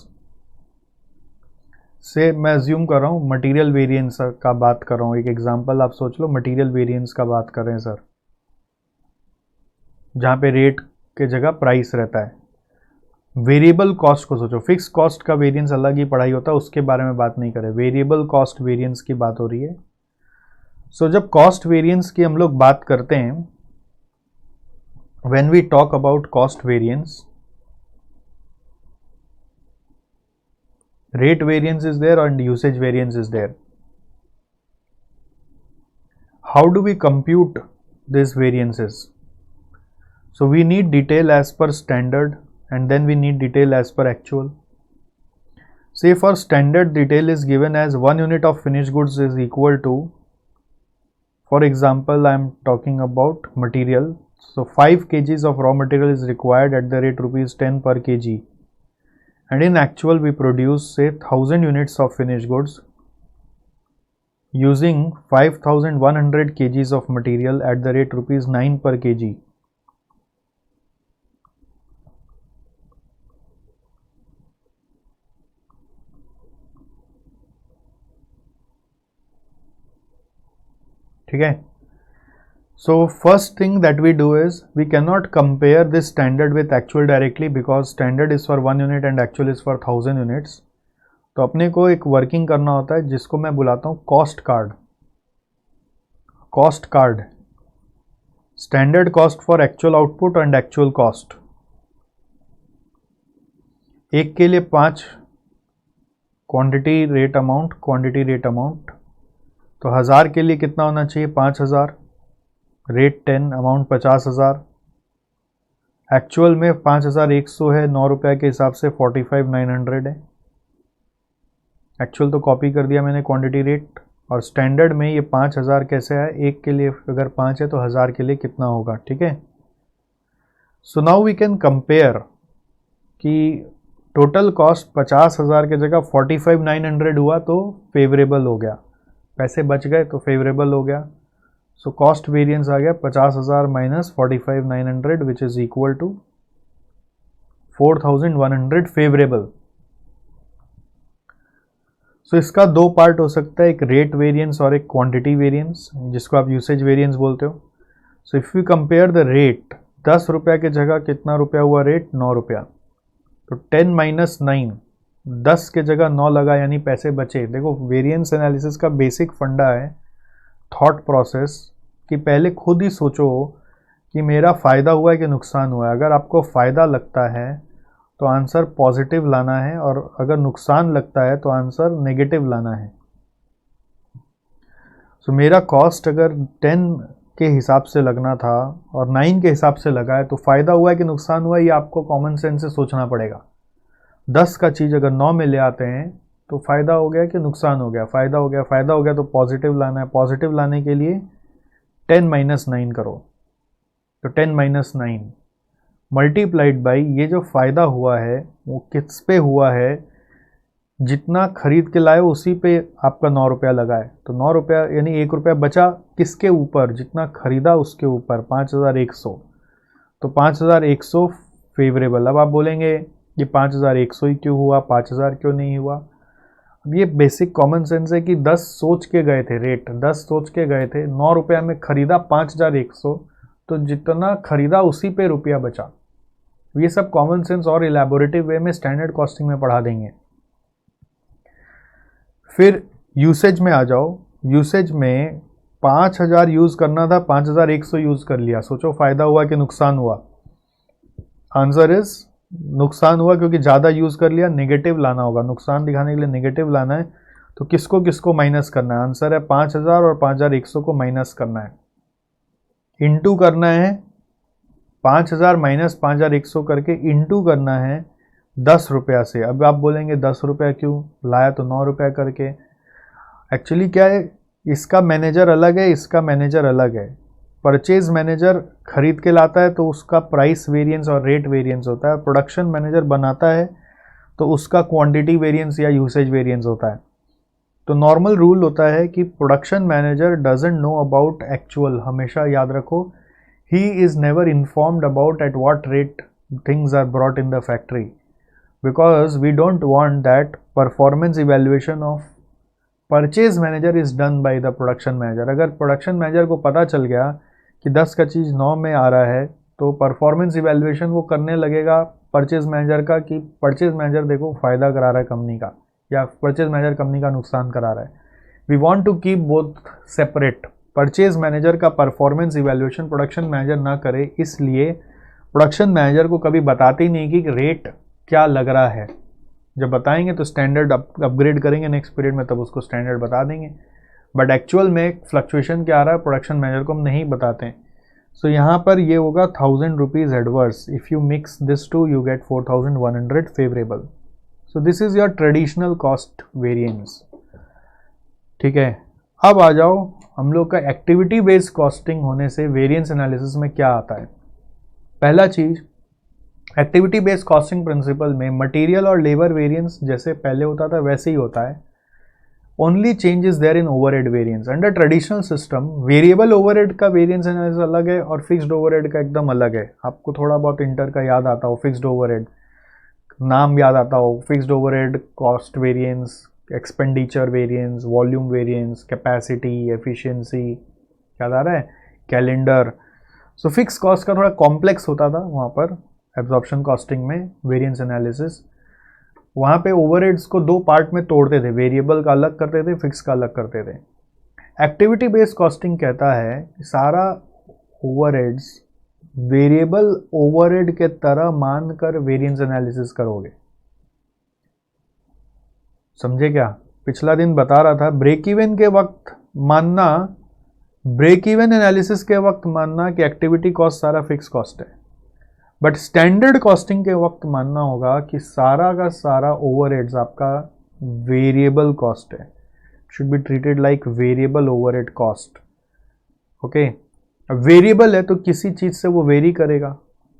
से मैं अज्यूम कर रहा हूँ मटेरियल वेरिएंस का बात कर रहा हूँ. एक एग्जांपल आप सोच लो, मटेरियल वेरिएंस का बात कर रहे हैं सर, जहाँ पे रेट के जगह प्राइस रहता है. वेरिएबल कॉस्ट को सोचो, फिक्स कॉस्ट का वेरिएंस अलग ही पढ़ाई होता है, उसके बारे में बात नहीं करें. वेरिएबल कॉस्ट वेरिएंस की बात हो रही है. सो जब कॉस्ट वेरिएंस की हम लोग बात करते हैं, when we talk about cost variance, rate variance is there and usage variance is there. How do we compute these variances? So we need detail as per standard and then we need detail as per actual. Say for standard, detail is given as 1 unit of finished goods is equal to, for example I am talking about material. So 5 kgs of raw material is required at the rate rupees 10 per kg, and in actual we produce say 1000 units of finished goods using 5100 kgs of material at the rate rupees 9 per kg. ठीक है. So first thing that we do is we cannot compare this standard with actual directly because standard is for 1 unit and actual is for 1000 units. तो अपने को एक वर्किंग करना होता है जिसको मैं बुलाता हूँ cost card. Cost card, standard cost for actual output and actual cost. एक के लिए 5 quantity rate amount, quantity rate amount. तो 1000 के लिए कितना होना चाहिए? 5000. Rate 10, amount 50,000. एक्चुअल में 5100 है, 9 रुपये के हिसाब से 45,900 है. एक्चुअल तो कॉपी कर दिया मैंने क्वांटिटी रेट, और स्टैंडर्ड में ये 5000 कैसे है? एक के लिए अगर 5 है तो 1000 के लिए कितना होगा? ठीक है. So now we can compare कि टोटल कॉस्ट 50,000 के जगह 45,900 हुआ तो फेवरेबल हो गया, पैसे बच गए तो फेवरेबल हो गया. सो कॉस्ट वेरिएंस आ गया 50,000 minus 45,900 which is equal to 4,100 favourable. So इसका 2 पार्ट हो सकता है, एक रेट वेरिएंस और एक क्वांटिटी वेरिएंस, जिसको आप यूसेज वेरिएंस बोलते हो. So if you compare the rate, 10 रुपया की जगह कितना रुपया हुआ रेट? 9 रुपया. तो 10 माइनस 9, 10 के जगह 9 लगा यानी पैसे बचे। देखो वेरिएंस एनालिसिस का बेसिक फंडा है थॉट प्रोसेस कि पहले खुद ही सोचो कि मेरा फ़ायदा हुआ है कि नुकसान हुआ है। अगर आपको फ़ायदा लगता है तो आंसर पॉजिटिव लाना है, और अगर नुकसान लगता है तो आंसर नेगेटिव लाना है। सो मेरा कॉस्ट अगर 10 के हिसाब से लगना था और 9 के हिसाब से लगा है तो फ़ायदा हुआ है कि नुकसान हुआ है, ये आपको कॉमन सेंस से सोचना पड़ेगा। 10 का चीज़ अगर 9 में ले आते हैं तो फ़ायदा हो गया कि नुकसान हो गया, फ़ायदा हो गया, फ़ायदा हो गया तो पॉजिटिव लाना है। पॉजिटिव लाने के लिए 10 - 9 करो, तो 10 - 9 मल्टीप्लाइड बाई ये जो फ़ायदा हुआ है वो किस पे हुआ है, जितना खरीद के लाए उसी पे आपका 9 रुपया लगा है, तो 9 रुपया यानी 1 रुपया बचा किसके ऊपर, जितना खरीदा उसके ऊपर, 5100। तो 5100 फेवरेबल। अब आप बोलेंगे ये 5100 ही क्यों हुआ, 5000 क्यों नहीं हुआ? अब ये बेसिक कॉमन सेंस है कि 10 सोच के गए थे, रेट 10 सोच के गए थे, 9 रुपया में खरीदा 5100, तो जितना खरीदा उसी पे रुपया बचा। ये सब कॉमन सेंस और इलेबोरेटिव वे में स्टैंडर्ड कॉस्टिंग में पढ़ा देंगे। फिर यूसेज में आ जाओ। यूसेज में 5000 यूज़ करना था, 5100 यूज़ कर लिया। सोचो फ़ायदा हुआ कि नुकसान हुआ? आंसर इज नुकसान हुआ, क्योंकि ज़्यादा यूज़ कर लिया। नेगेटिव लाना होगा, नुकसान दिखाने के लिए नेगेटिव लाना है। तो किसको किसको माइनस करना है? आंसर है 5000 और 5100 को माइनस करना है, इंटू करना है। 5000 माइनस 5100 करके इंटू करना है 10 रुपया से। अब आप बोलेंगे 10 रुपया क्यों लाया, तो 9 रुपया करके। एक्चुअली क्या है, इसका मैनेजर अलग है, इसका मैनेजर अलग है। परचेज मैनेजर खरीद के लाता है तो उसका प्राइस वेरिएंस और रेट वेरिएंस होता है। प्रोडक्शन मैनेजर बनाता है तो उसका क्वांटिटी वेरिएंस या यूसेज वेरिएंस होता है। तो नॉर्मल रूल होता है कि production manager doesn't know about actual. हमेशा याद रखो, he is never informed about at what rate things are brought in the factory, because we don't want that performance evaluation of purchase manager is done by the production manager. अगर प्रोडक्शन मैनेजर को पता चल गया कि 10 का चीज़ 9 में आ रहा है तो परफॉर्मेंस इवेल्युएशन वो करने लगेगा परचेज मैनेजर का, कि परचेज मैनेजर देखो फ़ायदा करा रहा है कंपनी का, या परचेज मैनेजर कंपनी का नुकसान करा रहा है। We want to keep both separate. Purchase manager का परफॉर्मेंस इवेल्युएशन प्रोडक्शन मैनेजर ना करे, इसलिए प्रोडक्शन मैनेजर को कभी बताते ही नहीं कि रेट क्या लग रहा है। जब बताएंगे तो स्टैंडर्ड अपग्रेड करेंगे नेक्स्ट पीरियड में, तब उसको स्टैंडर्ड बता देंगे। बट एक्चुअल में फ्लक्चुएशन क्या आ रहा है प्रोडक्शन मैनेजर को हम नहीं बताते हैं। सो यहाँ पर ये होगा 1000 rupees adverse. If you mix this two you get 4100 favourable. So this is your traditional cost variance. ठीक है, अब आ जाओ हम लोग का एक्टिविटी बेस्ड कॉस्टिंग होने से वेरिएंस एनालिसिस में क्या आता है। पहला चीज़, एक्टिविटी बेस्ड कॉस्टिंग प्रिंसिपल में मटेरियल और लेबर वेरिएंस जैसे पहले होता था वैसे ही होता है। Only change is there in overhead variance. Under traditional system variable overhead का वेरिएंस एनालिसिस अलग है और फिक्स्ड ओवरहेड का एकदम अलग है। आपको थोड़ा बहुत इंटर का याद आता हो, फिक्स्ड ओवरहेड नाम याद आता हो। Fixed overhead cost variance, expenditure variance, volume variance, capacity, efficiency, याद आ रहा है, कैलेंडर। सो फिक्स कॉस्ट का थोड़ा कॉम्प्लेक्स होता था वहाँ पर एब्जॉर्प्शन कॉस्टिंग में वेरिएंस एनालिसिस। वहाँ पे ओवरहेड्स को दो पार्ट में तोड़ते थे, वेरिएबल का अलग करते थे, फिक्स का अलग करते थे। एक्टिविटी बेस्ड कॉस्टिंग कहता है कि सारा ओवरहेड्स वेरिएबल ओवरहेड के तरह मानकर वेरिएंस एनालिसिस करोगे। समझे क्या? पिछला दिन बता रहा था ब्रेक इवन के वक्त मानना, ब्रेक इवन एनालिसिस के वक्त मानना कि एक्टिविटी कॉस्ट सारा फिक्स कॉस्ट है, बट स्टैंडर्ड कॉस्टिंग के वक्त मानना होगा कि सारा का सारा ओवरहेड्स आपका वेरिएबल कॉस्ट है, should be treated like variable overhead cost. Okay, variable है तो किसी चीज़ से वो वेरी करेगा,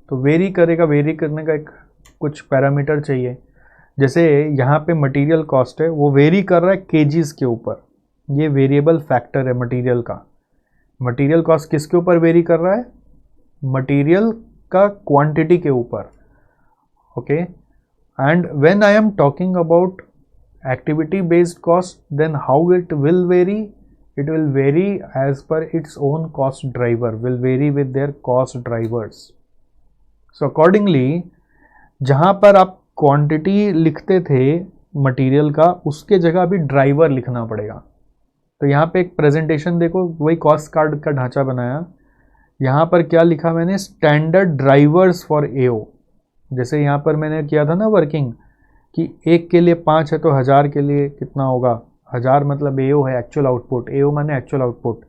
तो वेरी करेगा, वेरी करने का एक कुछ पैरामीटर चाहिए। जैसे यहाँ पे मटेरियल कॉस्ट है, वो वेरी कर रहा है केजीज के ऊपर, ये वेरिएबल फैक्टर है मटेरियल का। मटेरियल कॉस्ट किसके ऊपर वेरी कर रहा है? मटेरियल का क्वांटिटी के ऊपर। Okay, and when I am talking about activity based cost, then how it will vary? It will vary as per its own cost driver, will vary with their cost drivers. So accordingly, जहाँ पर आप क्वांटिटी लिखते थे मटेरियल का, उसके जगह अभी ड्राइवर लिखना पड़ेगा। तो यहाँ पे एक प्रेजेंटेशन देखो, वही कॉस्ट कार्ड का ढांचा बनाया। यहाँ पर क्या लिखा मैंने, स्टैंडर्ड ड्राइवर्स फॉर एओ। जैसे यहाँ पर मैंने किया था ना वर्किंग कि 1 के लिए 5 है तो 1000 के लिए कितना होगा, 1000 मतलब एओ है, एक्चुअल आउटपुट, एओ माने एक्चुअल आउटपुट।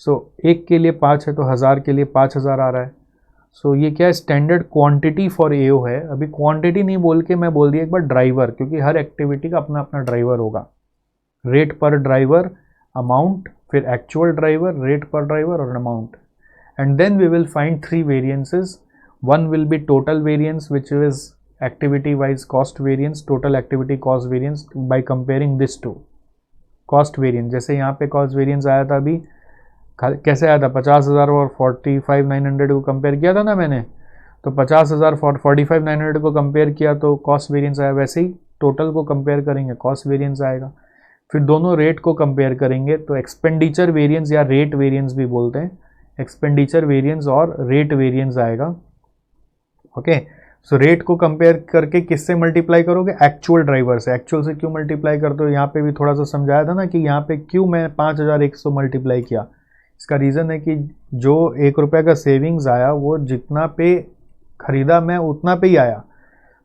सो 1 के लिए 5 है तो 1000 के लिए 5000 आ रहा है। सो ये क्या है, स्टैंडर्ड क्वांटिटी फॉर एओ है। अभी क्वांटिटी नहीं बोल के मैं बोल दिया एक बार ड्राइवर, क्योंकि हर एक्टिविटी का अपना अपना ड्राइवर होगा। रेट पर ड्राइवर, अमाउंट, फिर actual driver, rate per driver और amount. And then we will find 3 variances. One will be total variance which is activity wise cost variance, total activity cost variance by comparing this to cost variance. जैसे यहाँ पे कॉस्ट वेरिएंस आया था अभी, कैसे आया था, 50,000 और 45,900 को कंपेयर किया था ना मैंने। तो 50,000 45,900 को कंपेयर किया तो कॉस्ट वेरिएंस आया। वैसे ही टोटल को कंपेयर करेंगे, कॉस्ट वेरिएंस आएगा। फिर दोनों रेट को कंपेयर करेंगे तो एक्सपेंडिचर वेरिएंस या रेट वेरिएंस भी बोलते हैं, एक्सपेंडिचर वेरिएंस और रेट वेरिएंस आएगा। ओके, सो रेट को कंपेयर करके किससे मल्टीप्लाई करोगे, एक्चुअल ड्राइवर से। एक्चुअल से क्यों मल्टीप्लाई करते हो, यहाँ पे भी थोड़ा सा समझाया था ना कि यहाँ पे क्यों मैं 5100 मल्टीप्लाई किया। इसका रीज़न है कि जो 1 रुपये का सेविंग्स आया वो जितना पे खरीदा मैं उतना पे ही आया।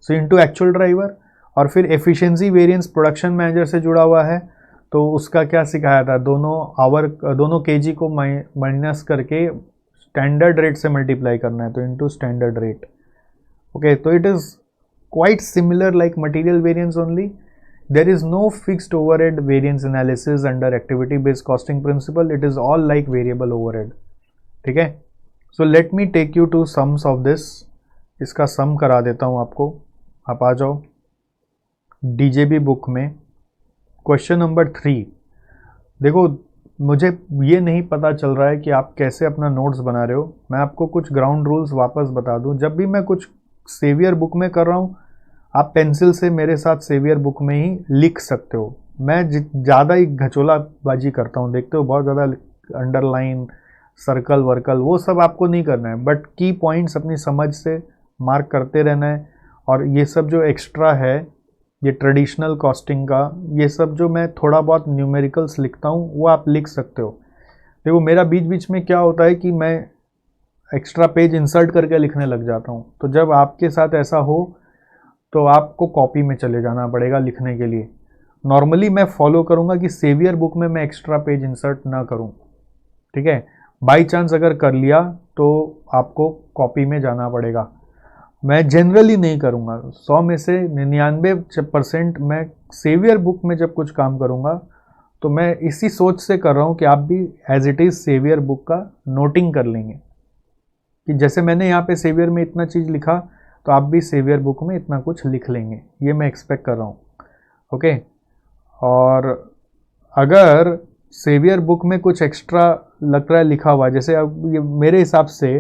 सो इनटू एक्चुअल ड्राइवर। और फिर एफिशिएंसी वेरिएंस प्रोडक्शन मैनेजर से जुड़ा हुआ है, तो उसका क्या सिखाया था, दोनों केजी को माइनस करके स्टैंडर्ड रेट से मल्टीप्लाई करना है, तो इनटू स्टैंडर्ड रेट। ओके, तो it is quite similar like material variance only. There is no fixed overhead variance analysis under activity based costing principle. It is all like variable overhead. ठीक है, so let me take you to sums of this. इसका सम करा देता हूँ आपको, आप आ जाओ DJB बुक में। क्वेश्चन नंबर 3 देखो, मुझे ये नहीं पता चल रहा है कि आप कैसे अपना नोट्स बना रहे हो। मैं आपको कुछ ग्राउंड रूल्स वापस बता दूँ। जब भी मैं कुछ सेवियर बुक में कर रहा हूँ, आप पेंसिल से मेरे साथ सेवियर बुक में ही लिख सकते हो। मैं ज़्यादा ही घचोलाबाजी करता हूँ, देखते हो, बहुत ज़्यादा अंडरलाइन, सर्कल वर्कल वो सब आपको नहीं करना है, बट की पॉइंट्स अपनी समझ से मार्क करते रहना है। और ये सब जो एक्स्ट्रा है, ये ट्रेडिशनल कॉस्टिंग का, ये सब जो मैं थोड़ा बहुत न्यूमेरिकल्स लिखता हूँ वो आप लिख सकते हो। देखो मेरा बीच बीच में क्या होता है कि मैं एक्स्ट्रा पेज इंसर्ट करके लिखने लग जाता हूँ। तो जब आपके साथ ऐसा हो तो आपको कॉपी में चले जाना पड़ेगा लिखने के लिए। नॉर्मली मैं फॉलो करूँगा कि सेवियर बुक में मैं एक्स्ट्रा पेज इंसर्ट ना करूँ, ठीक है। बाई चांस अगर कर लिया तो आपको कॉपी में जाना पड़ेगा। मैं जनरली नहीं करूँगा, 100 में से 99% मैं सेवियर बुक में जब कुछ काम करूँगा तो मैं इसी सोच से कर रहा हूँ कि आप भी as it is saviour book का नोटिंग कर लेंगे कि जैसे मैंने यहाँ पे सेवियर में इतना चीज़ लिखा तो आप भी सेवियर बुक में इतना कुछ लिख लेंगे, ये मैं एक्सपेक्ट कर रहा हूँ। ओके, और अगर सेवियर बुक में कुछ एक्स्ट्रा लग रहा है लिखा हुआ, जैसे अब ये मेरे हिसाब से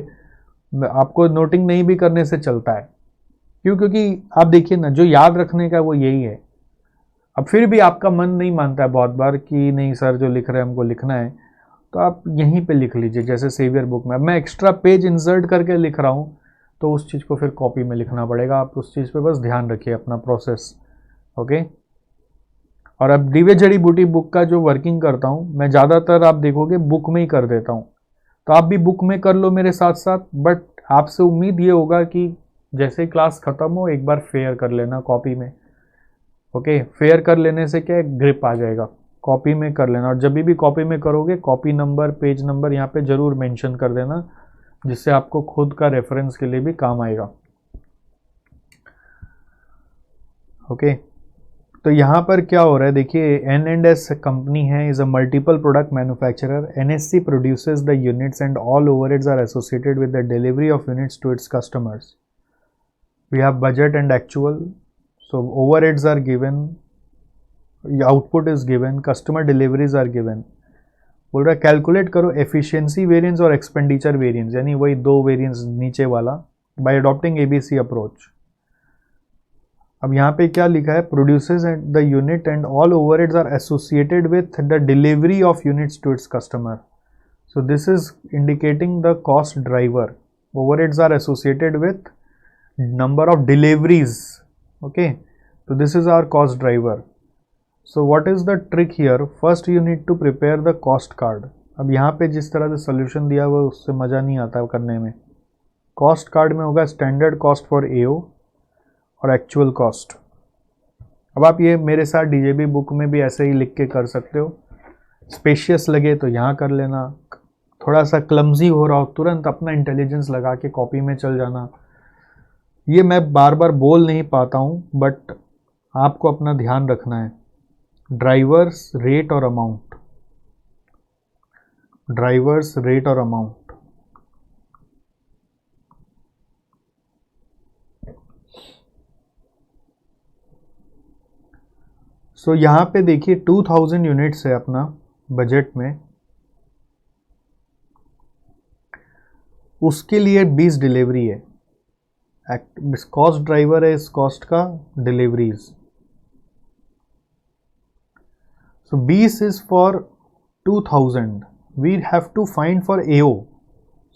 आपको नोटिंग नहीं भी करने से चलता है। क्यों? क्योंकि आप देखिए ना, जो याद रखने का वो यही है। अब फिर भी आपका मन नहीं मानता है बहुत बार कि नहीं सर जो लिख रहे हैं हमको लिखना है, तो आप यहीं पे लिख लीजिए। जैसे सेवियर बुक में मैं एक्स्ट्रा पेज इंसर्ट करके लिख रहा हूँ तो उस चीज़ को फिर कॉपी में लिखना पड़ेगा। आप उस चीज़ पे बस ध्यान रखिए अपना प्रोसेस। ओके, और अब दिव्य जड़ी बूटी बुक का जो वर्किंग करता हूँ मैं ज़्यादातर आप देखोगे बुक में ही कर देता हूँ, तो आप भी बुक में कर लो मेरे साथ साथ। बट आपसे उम्मीद ये होगा कि जैसे क्लास ख़त्म हो एक बार फेयर कर लेना कॉपी में। ओके, फेयर कर लेने से क्या है, ग्रिप आ जाएगा। कॉपी में कर लेना, और जब भी कॉपी में करोगे कॉपी नंबर पेज नंबर यहाँ पे ज़रूर मेंशन कर देना, जिससे आपको खुद का रेफरेंस के लिए भी काम आएगा। ओके, तो यहाँ पर क्या हो रहा है देखिए, N&S कंपनी है, is a multiple product manufacturer. NSC produces the units and all overheads are associated with the delivery of units to its customers. We have budget and actual, so overheads are given, output is given, customer deliveries are given. बोल रहा है कैलकुलेट करो एफिशिएंसी वेरिएंस और एक्सपेंडिचर वेरिएंस, यानी वही दो वेरिएंस नीचे वाला, बाय अडॉप्टिंग ABC अप्रोच। अब यहाँ पे क्या लिखा है, produces the unit and all overheads are associated with the delivery of units to its customer. So this is indicating the cost driver. Overheads are associated with number of deliveries. Okay, तो this is our cost driver. So what is the trick here? First you need to prepare the cost card. अब यहाँ पे जिस तरह से सोल्यूशन दिया हुआ उससे मज़ा नहीं आता करने में. कॉस्ट कार्ड में होगा स्टैंडर्ड कॉस्ट फॉर एओ और एक्चुअल कॉस्ट. अब आप ये मेरे साथ डीजेबी बुक में भी ऐसे ही लिख के कर सकते हो. स्पेशियस लगे तो यहाँ कर लेना, थोड़ा सा क्लमजी हो रहा हो तुरंत अपना इंटेलिजेंस लगा के कॉपी में चल जाना. ये मैं बार बार बोल नहीं पाता हूँ, बट आपको अपना ध्यान रखना है. ड्राइवर्स, रेट और अमाउंट. ड्राइवर्स, रेट और अमाउंट. सो यहाँ पे देखिए 2000 यूनिट्स है अपना बजट में. उसके लिए 20 डिलीवरी है. कॉस्ट ड्राइवर है इस कॉस्ट का deliveries. So 20 is for 2000. We have to find for AO.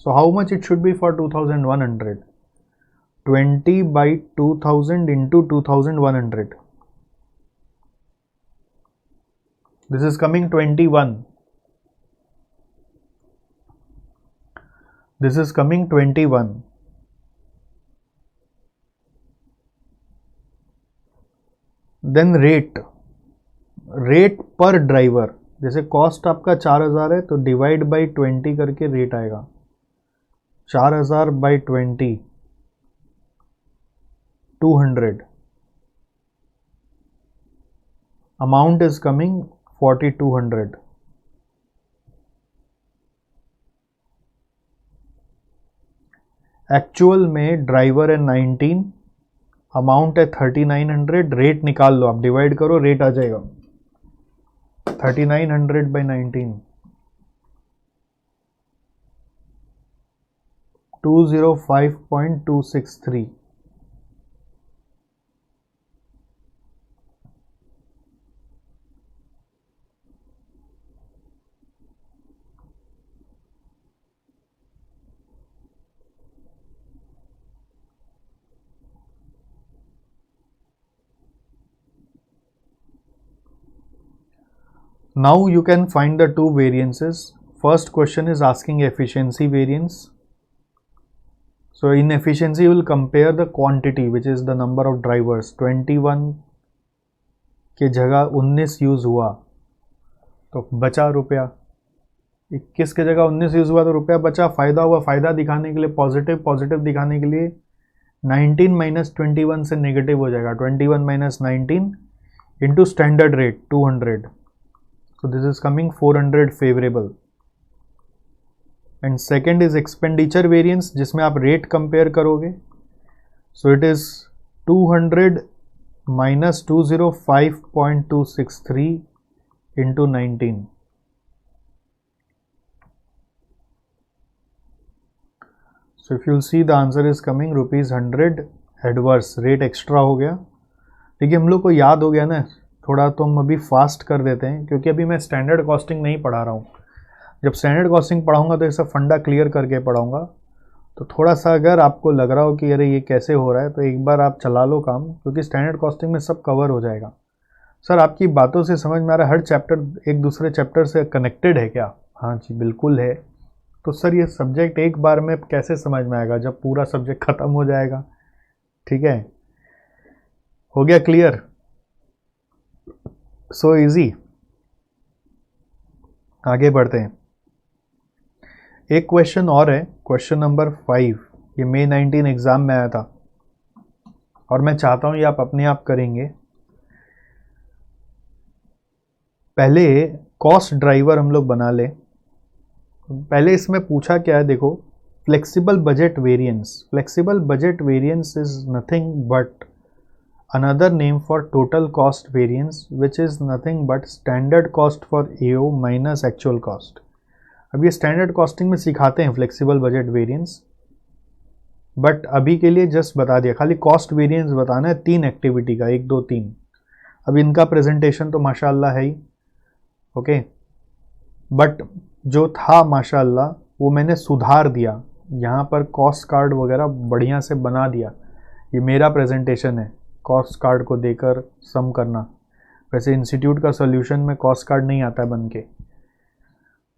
So how much it should be for 2100? 20 by 2000 into 2100. This is coming 21. This is coming 21. Then rate. Rate per driver. जैसे कॉस्ट आपका 4000 है तो डिवाइड बाई 20 करके रेट आएगा. 4000 by 20, 200. Amount is coming 4200. Actual में ड्राइवर है 19, अमाउंट है 3900. रेट निकाल लो आप, डिवाइड करो, रेट आ जाएगा 3900 by 19, 205.263. Now you can find the two variances. First question is asking efficiency variance. So in efficiency you will compare the quantity, which is the number of drivers. 21 के जगह 19 यूज़ हुआ तो बचा रुपया. 21 के जगह 19 यूज़ हुआ तो रुपया बचा. फ़ायदा हुआ. फ़ायदा दिखाने के लिए पॉजिटिव, पॉजिटिव दिखाने के लिए 19 माइनस 21 से नेगेटिव हो जाएगा. 21 minus 19 into standard rate 200. So this is coming 400 favorable. And second is expenditure variance, जिसमें आप रेट कंपेयर करोगे. So it is 200 minus 205.263 into 19. So if you'll see the answer is coming ₹100 adverse. Rate extra हो गया. देखिए हम लोग को याद हो गया ना. थोड़ा तो हम अभी फास्ट कर देते हैं क्योंकि अभी मैं स्टैंडर्ड कॉस्टिंग नहीं पढ़ा रहा हूँ. जब स्टैंडर्ड कॉस्टिंग पढ़ाऊँगा तो ये सब फंडा क्लियर करके पढ़ाऊँगा. तो थोड़ा सा अगर आपको लग रहा हो कि अरे ये कैसे हो रहा है तो एक बार आप चला लो काम, क्योंकि स्टैंडर्ड कॉस्टिंग में सब कवर हो जाएगा. सर आपकी बातों से समझ में आ रहा है हर चैप्टर एक दूसरे चैप्टर से कनेक्टेड है क्या? हाँ जी बिल्कुल है. तो सर ये सब्जेक्ट एक बार में कैसे समझ में आएगा जब पूरा सब्जेक्ट ख़त्म हो जाएगा. ठीक है, हो गया क्लियर? So easy. आगे बढ़ते हैं. एक क्वेश्चन और है, क्वेश्चन नंबर 5. ये मई 19 एग्जाम में आया था और मैं चाहता हूं ये आप अपने आप करेंगे. पहले कॉस्ट ड्राइवर हम लोग बना ले. पहले इसमें पूछा क्या है देखो, flexible budget variance. Flexible budget variance is nothing but another name for total cost variance, which is nothing but standard cost for AO minus actual cost. अब ये स्टैंडर्ड कॉस्टिंग में सिखाते हैं फ्लेक्सिबल बजट वेरिएंस, बट अभी के लिए जस्ट बता दिया. खाली कॉस्ट वेरिएंस बताना है 3 एक्टिविटी का, 1 2 3. अब इनका प्रेजेंटेशन तो माशाल्लाह है ही. ओके, बट जो था माशाल्लाह वो मैंने सुधार दिया. यहाँ पर कॉस्ट कार्ड वगैरह बढ़िया से बना दिया. ये मेरा प्रेजेंटेशन है. कॉस्ट कार्ड को देकर सम करना। वैसे इंस्टीट्यूट का सॉल्यूशन में कॉस्ट कार्ड नहीं आता है बन के,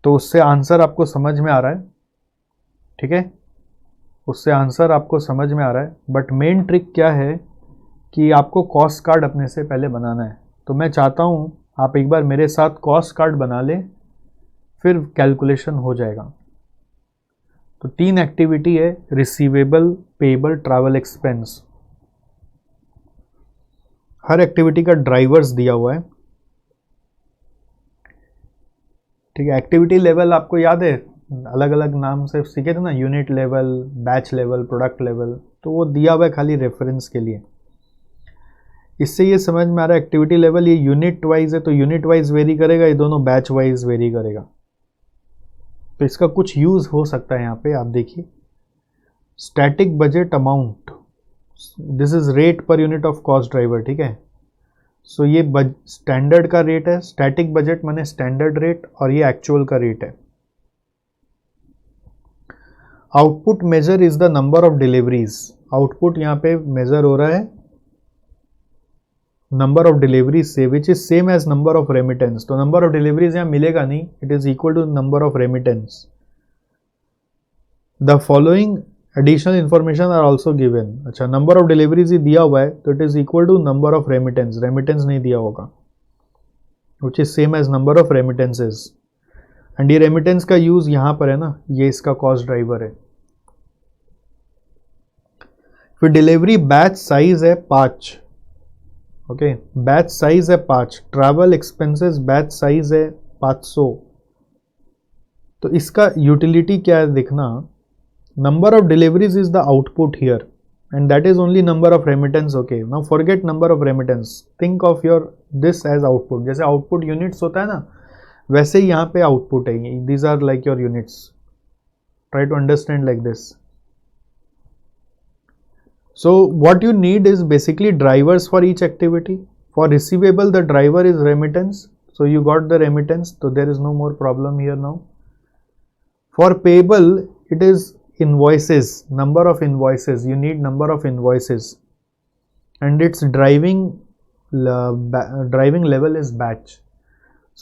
तो उससे आंसर आपको समझ में आ रहा है, ठीक है, उससे आंसर आपको समझ में आ रहा है। बट मेन ट्रिक क्या है कि आपको कॉस्ट कार्ड अपने से पहले बनाना है। तो मैं चाहता हूँ आप एक बार मेरे साथ कॉस्ट कार्ड बना लें, फिर कैलकुलेशन हो जाएगा। तो 3 एक्टिविटी है, रिसीवेबल, पेएबल, ट्रैवल एक्सपेंस। हर एक्टिविटी का ड्राइवर्स दिया हुआ है, ठीक है। एक्टिविटी लेवल आपको याद है, अलग अलग नाम से सीखे थे ना, unit level, batch level, product level, तो वो दिया हुआ है खाली रेफरेंस के लिए। इससे ये समझ में आ रहा है एक्टिविटी लेवल ये यूनिट वाइज है, तो यूनिट वाइज वेरी करेगा, ये दोनों बैच वाइज वेरी करेगा। तो इसका कुछ यूज हो सकता है यहाँ पे, आप देखिए। Static budget amount, this is rate per unit of cost driver, ठीक है। सो ये स्टैंडर्ड का रेट है, स्टैटिक बजट माने स्टैंडर्ड रेट, और ये एक्चुअल का रेट है। Output measure is the number of deliveries, output यहाँ पे मेजर हो रहा है नंबर ऑफ डिलीवरीज से, which is same as number of remittance. तो नंबर ऑफ डिलीवरीज यहाँ मिलेगा नहीं, it is equal to number of remittance. The following additional information are also given. अच्छा, नंबर ऑफ डिलीवरीज ही दिया हुआ है, तो it is equal to number of remittance, remittance नहीं दिया होगा, which is same as number of remittances. And ये रेमिटेंस का यूज यहां पर है ना, ये इसका कॉस्ट ड्राइवर है। फिर डिलीवरी बैच साइज है 5, ओके, बैच साइज है 5, ट्रैवल एक्सपेंसेस बैच साइज है 500। तो इसका यूटिलिटी क्या है देखना, number of deliveries is the output here and that is only number of remittance, okay. Now forget number of remittance, think of your this as output. जैसे आउटपुट यूनिट्स होता है ना, वैसे ही यहाँ पे आउटपुट है, these are like your units, try to understand like this. So what you need is basically drivers for each activity. For receivable, the driver is remittance. So you got the remittance. So there is no more problem here now. For payable, it is invoices, number of invoices. You need number of invoices. And its driving level is batch.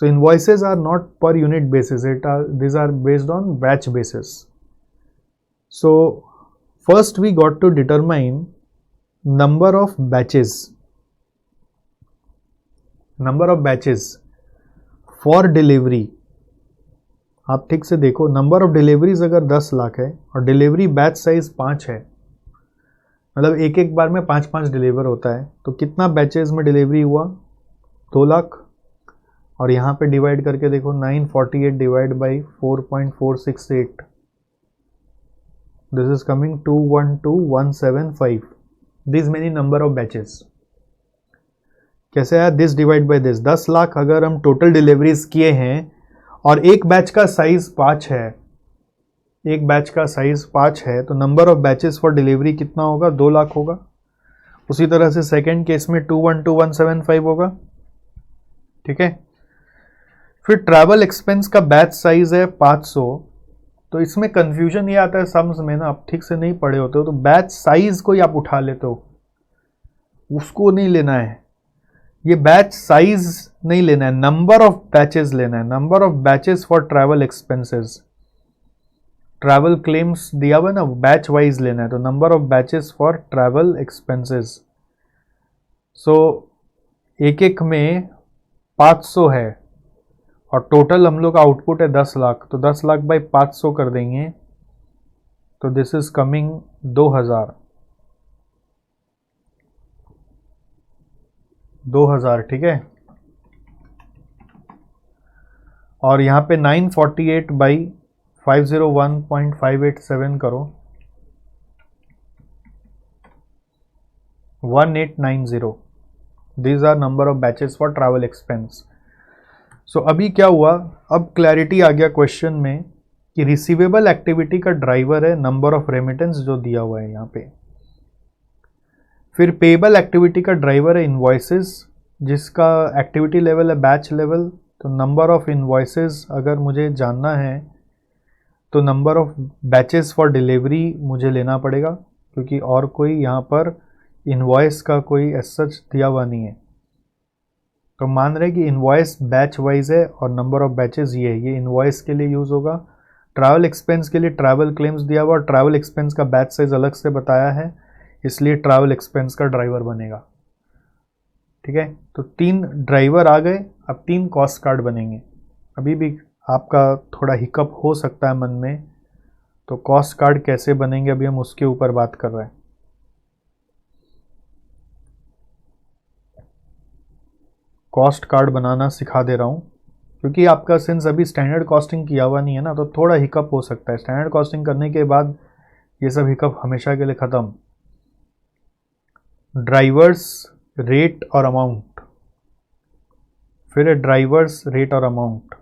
So invoices are not per unit basis. These are based on batch basis. So first we got to determine number of batches. Number of batches for delivery. आप ठीक से देखो, नंबर ऑफ डिलीवरीज अगर 10 लाख है और डिलीवरी बैच साइज 5 है, मतलब एक एक बार में 5-5 डिलीवर होता है, तो कितना बैचेस में डिलीवरी हुआ, 2 लाख। और यहाँ पे डिवाइड करके देखो, 948 divide by 4.468, this is coming 212175, this many number of batches। कैसे है, this divide by this, 10 lakh अगर हम टोटल डिलीवरीज किए हैं और एक बैच का साइज 5 है, एक बैच का साइज 5 है, तो number of batches for delivery कितना होगा, 2 लाख होगा। उसी तरह से सेकेंड केस में 212175 होगा, ठीक है। फिर ट्रैवल एक्सपेंस का बैच साइज है 500, तो इसमें कंफ्यूजन ये आता है सम्स में ना, आप ठीक से नहीं पढ़े होते हो, तो बैच साइज को ही आप उठा लेते हो, उसको नहीं लेना है, ये बैच साइज नहीं लेना है, नंबर ऑफ बैचेस लेना है, number of batches for travel expenses. Travel claims दिया हुआ ना, बैच वाइज लेना है, तो number of batches for travel expenses. So एक एक में 500 है और टोटल हम लोग का आउटपुट है 10 लाख, तो 10 लाख बाई 500 कर देंगे, तो दिस इज कमिंग 2000, ठीक है। और यहाँ पे 948 बाई 501.587 करो, 1890, these are number of batches for travel expense. So अभी क्या हुआ, अब क्लैरिटी आ गया क्वेश्चन में कि रिसीवेबल एक्टिविटी का ड्राइवर है नंबर ऑफ रेमिटेंस जो दिया हुआ है यहाँ पे। फिर पेएबल एक्टिविटी का ड्राइवर है इनवॉइसेस, जिसका एक्टिविटी लेवल है बैच लेवल, तो नंबर ऑफ इनवॉइसेस अगर मुझे जानना है तो number of batches for delivery मुझे लेना पड़ेगा, क्योंकि और कोई यहाँ पर इनवॉइस का कोई एज सच दिया हुआ नहीं है, तो मान रहे कि इनवॉइस बैच वाइज है और नंबर ऑफ बैचेस ये इनवॉइस के लिए यूज होगा। ट्रैवल एक्सपेंस के लिए ट्रैवल क्लेम्स दिया हुआ और ट्रैवल एक्सपेंस का बैच साइज अलग से बताया है, इसलिए ट्रैवल एक्सपेंस का ड्राइवर बनेगा। ठीक है, तो 3 ड्राइवर आ गए, अब 3 कॉस्ट कार्ड बनेंगे। अभी भी आपका थोड़ा हिकअप हो सकता है मन में, तो कॉस्ट कार्ड कैसे बनेंगे अभी हम उसके ऊपर बात कर रहे हैं। कॉस्ट कार्ड बनाना सिखा दे रहा हूँ, क्योंकि आपका सिंस अभी स्टैंडर्ड कॉस्टिंग किया हुआ नहीं है ना, तो थोड़ा हिकअप हो सकता है। स्टैंडर्ड कॉस्टिंग करने के बाद ये सब हिकअप हमेशा के लिए ख़त्म। ड्राइवर्स रेट और अमाउंट, फिर ड्राइवर्स रेट और अमाउंट।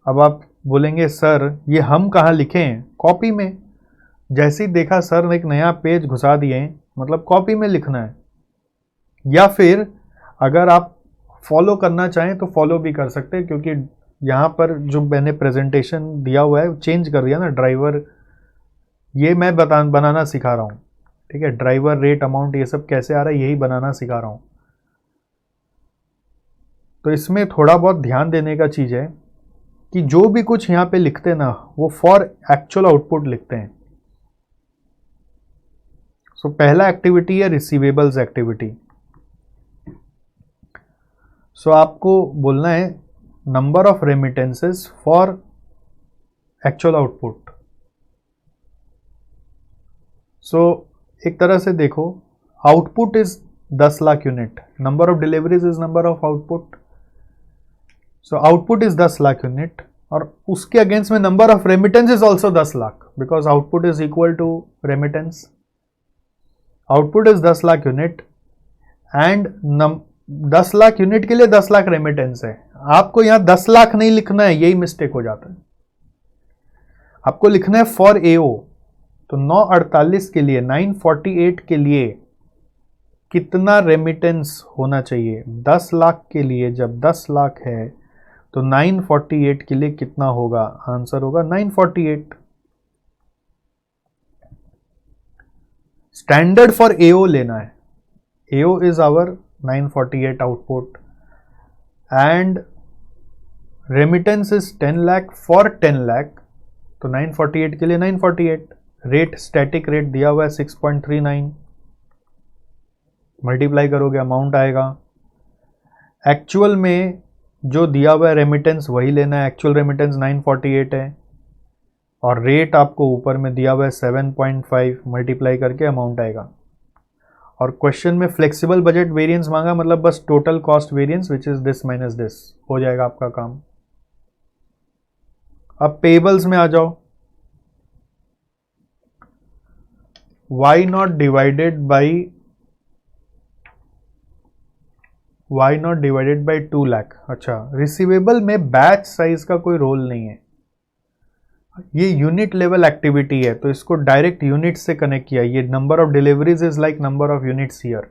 अब आप बोलेंगे सर ये हम कहाँ लिखें? कॉपी में। जैसे ही देखा सर ने एक नया पेज घुसा दिए, मतलब कॉपी में लिखना है। या फिर अगर आप फॉलो करना चाहें तो फॉलो भी कर सकते हैं, क्योंकि यहाँ पर जो मैंने प्रेजेंटेशन दिया हुआ है चेंज कर दिया ना। ड्राइवर ये मैं बनाना सिखा रहा हूँ। ठीक है, ड्राइवर रेट अमाउंट ये सब कैसे आ रहा है यही बनाना सिखा रहा हूँ। तो इसमें थोड़ा बहुत ध्यान देने का चीज़ है कि जो भी कुछ यहाँ पे लिखते हैं ना, वो फॉर एक्चुअल आउटपुट लिखते हैं। सो पहला एक्टिविटी है रिसीवेबल्स एक्टिविटी। सो आपको बोलना है number of remittances for actual output. So एक तरह से देखो, output is 10 lakh unit, number of deliveries is number of output. So output is 10 lakh unit, और उसके अगेंस्ट में number of remittance is also 10 lakh, because output is equal to remittance. Output is 10 lakh unit and 10 lakh unit के लिए 10 लाख रेमिटेंस है। आपको यहां 10 लाख नहीं लिखना है, यही मिस्टेक हो जाता है। आपको लिखना है फॉर एओ। तो 948 के लिए, 948 के लिए कितना रेमिटेंस होना चाहिए? 10 लाख के लिए जब 10 लाख है तो 948 के लिए कितना होगा? आंसर होगा 948। स्टैंडर्ड फॉर एओ लेना है। AO is our 948 output and remittance is 10 lakh for 10 lakh, तो 948 के लिए 948। रेट स्टैटिक रेट दिया हुआ है 6.39, मल्टीप्लाई करोगे अमाउंट आएगा। एक्चुअल में जो दिया हुआ है रेमिटेंस वही लेना है। एक्चुअल रेमिटेंस 948 है और रेट आपको ऊपर में दिया हुआ है 7.5, मल्टीप्लाई करके अमाउंट आएगा। और क्वेश्चन में फ्लेक्सिबल बजट वेरिएंस मांगा, मतलब बस total cost variance which is this minus this, हो जाएगा आपका काम। अब पेबल्स में आ जाओ। Why not divided by 2 lakh. अच्छा, रिसीवेबल में बैच साइज का कोई रोल नहीं है, ये यूनिट लेवल एक्टिविटी है, तो इसको डायरेक्ट यूनिट से कनेक्ट किया। ये number of deliveries is like number of units here.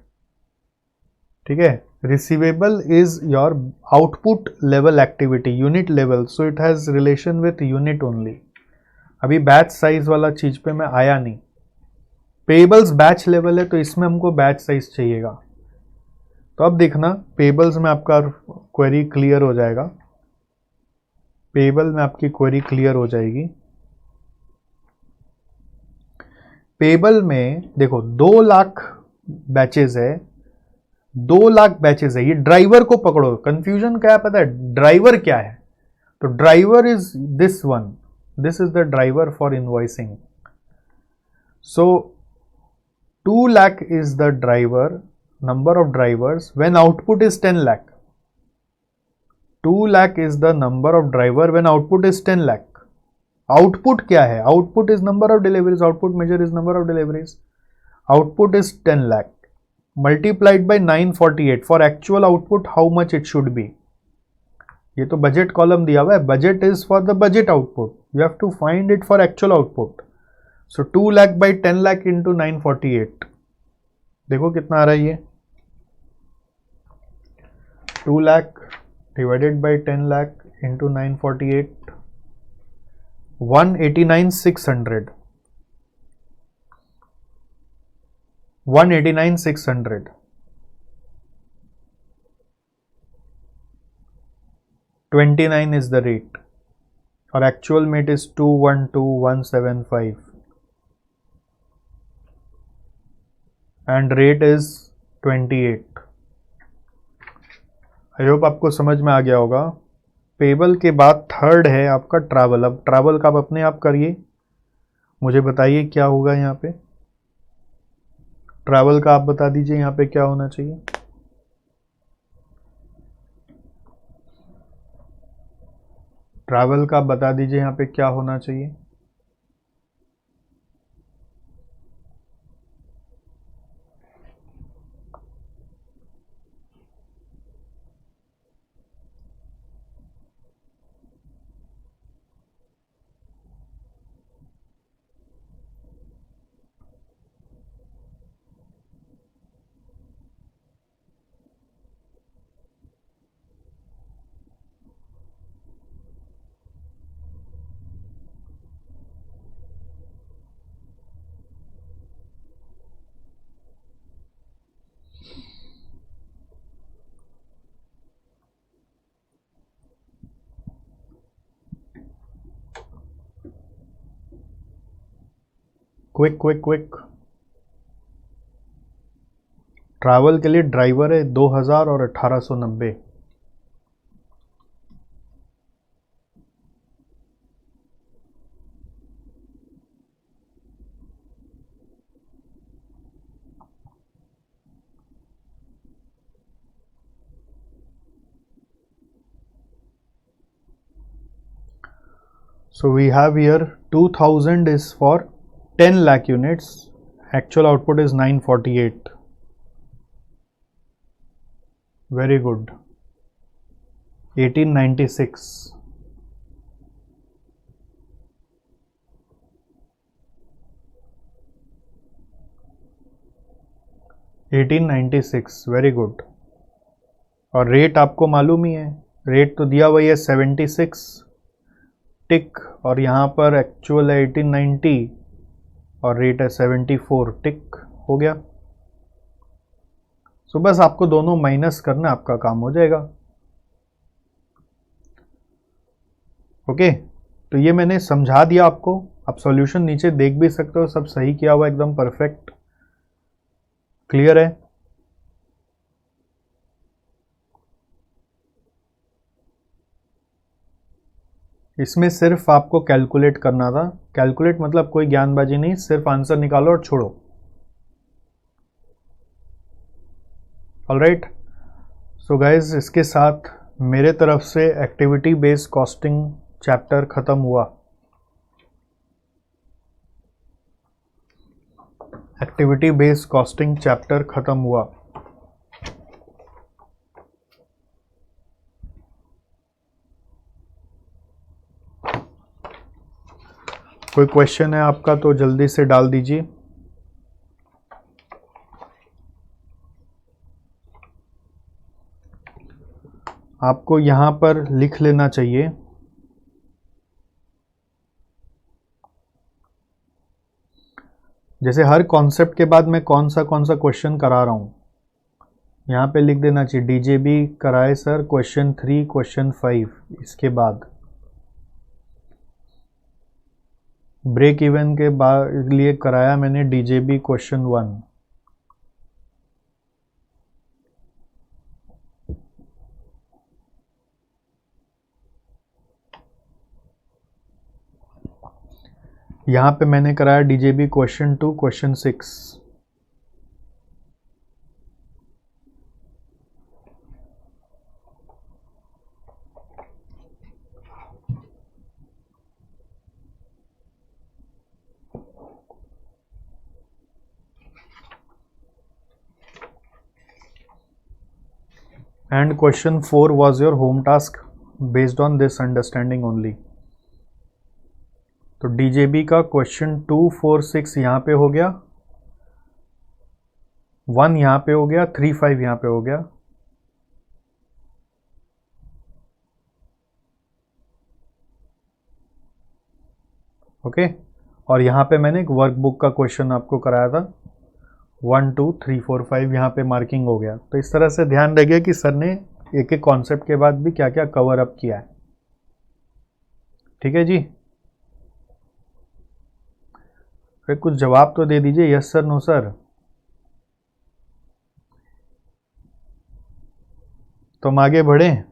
ठीक है, receivable is your output level activity, unit level, so it has relation with unit only. अभी बैच साइज वाला चीज पे मैं आया नहीं। पेबल्स बैच लेवल है, तो इसमें हमको बैच साइज चाहिएगा। तो अब देखना, पेबल्स में आपका क्वेरी क्लियर हो जाएगा। पेबल में आपकी क्वेरी क्लियर हो जाएगी। पेबल में देखो 2 लाख बैचेस है, 2 लाख बैचेस है। ये ड्राइवर को पकड़ो, कंफ्यूजन क्या है पता है? ड्राइवर क्या है? तो driver is this one, this is the driver for invoicing. So 2 lakh is the driver, number of drivers, when output is 10 lakh. 2 lakh is the number of driver when output is 10 lakh. Output क्या है? Output is number of deliveries. Output measure is number of deliveries. Output is 10 lakh multiplied by 948. For actual output, how much it should be? ये तो बजट कॉलम दिया हुआ है। Budget is for the budget output, you have to find it for actual output. So 2 lakh by 10 lakh into 948, देखो कितना आ रहा है ये। 2 lakh divided by 10 lakh into 948, 189,600। 189,600. 29 is the rate, और actual में it is 212,175 and rate is 28. I hope आपको समझ में आ गया होगा. पेबल के बाद थर्ड है आपका ट्रैवल. अब ट्रैवल का आप अपने आप करिए, मुझे बताइए क्या होगा यहाँ पे. ट्रैवल का आप बता दीजिए यहाँ पे क्या होना चाहिए. ट्रैवल का आप बता दीजिए यहाँ पे क्या होना चाहिए. Quick quick quick. ट्रैवल के लिए ड्राइवर है 2000 और 1890. So we have here 2000 is for 10 lakh units. Actual output is 948. Very good. 1896. 1896. Very good. और रेट आपको मालूम ही है, रेट तो दिया हुआ है 76 टिक, और यहाँ पर एक्चुअल है 1890 और रेट है 74 टिक. हो गया. सो बस आपको दोनों माइनस करना, आपका काम हो जाएगा. ओके, तो ये मैंने समझा दिया आपको. आप सॉल्यूशन नीचे देख भी सकते हो, सब सही किया हुआ, एकदम परफेक्ट. क्लियर है. इसमें सिर्फ आपको कैलकुलेट करना था. कैलकुलेट मतलब कोई ज्ञानबाजी नहीं, सिर्फ आंसर निकालो और छोड़ो. ऑलराइट. सो गाइज, इसके साथ मेरे तरफ से एक्टिविटी बेस्ड कॉस्टिंग चैप्टर खत्म हुआ. एक्टिविटी बेस्ड कॉस्टिंग चैप्टर खत्म हुआ. कोई क्वेश्चन है आपका तो जल्दी से डाल दीजिए. आपको यहां पर लिख लेना चाहिए. जैसे हर कॉन्सेप्ट के बाद मैं कौन सा क्वेश्चन करा रहा हूं, यहां पे लिख देना चाहिए डीजेबी कराए सर क्वेश्चन 3 क्वेश्चन 5. इसके बाद ब्रेक इवन के बाद लिए कराया मैंने डीजेबी क्वेश्चन 1. यहां पे मैंने कराया DJB question 2 question 6. And question 4 was your home task based on this understanding only. तो डीजेबी का क्वेश्चन 2, 4, 6 यहाँ पे हो गया, 1 यहाँ पे हो गया, 3, 5 यहाँ पे हो गया. ओके. और यहाँ पे मैंने एक वर्कबुक का क्वेश्चन आपको कराया था, 1 2 3 4 5 यहाँ पे मार्किंग हो गया। तो इस तरह से ध्यान रखिए कि सर ने एक एक कॉन्सेप्ट के बाद भी क्या क्या कवर अप किया है। ठीक है जी, फिर कुछ जवाब तो दे दीजिए, यस सर नो सर। तो हम आगे बढ़ें।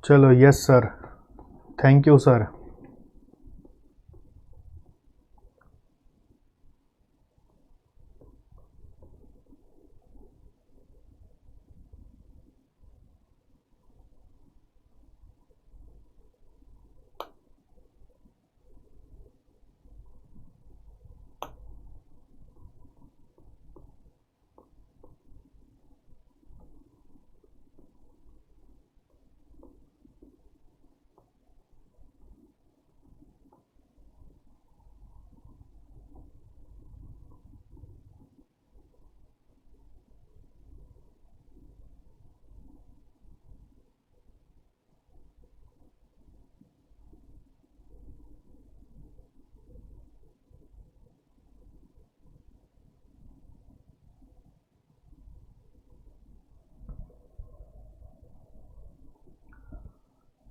चलो yes sir, thank you sir.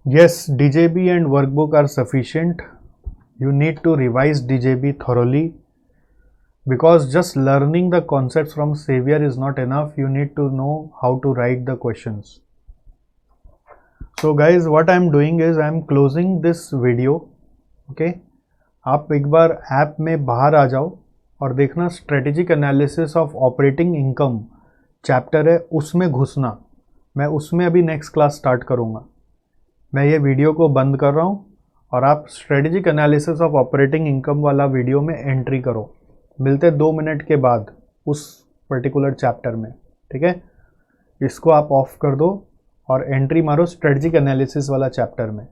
Yes, DJB and workbook are sufficient. You need to revise DJB thoroughly because just learning the concepts from Savior is not enough. You need to know how to write the questions. So guys, what I am doing is I am closing this video. Okay, आप एक बार ऐप में बाहर आ जाओ और देखना strategic analysis of operating income chapter है, उसमें घुसना। मैं उसमें अभी नेक्स्ट क्लास स्टार्ट करूँगा। मैं ये वीडियो को बंद कर रहा हूँ और आप strategic analysis of operating income वाला वीडियो में एंट्री करो। मिलते 2 मिनट के बाद उस पर्टिकुलर चैप्टर में। ठीक है, इसको आप ऑफ कर दो और एंट्री मारो स्ट्रेटेजिक एनालिसिस वाला चैप्टर में।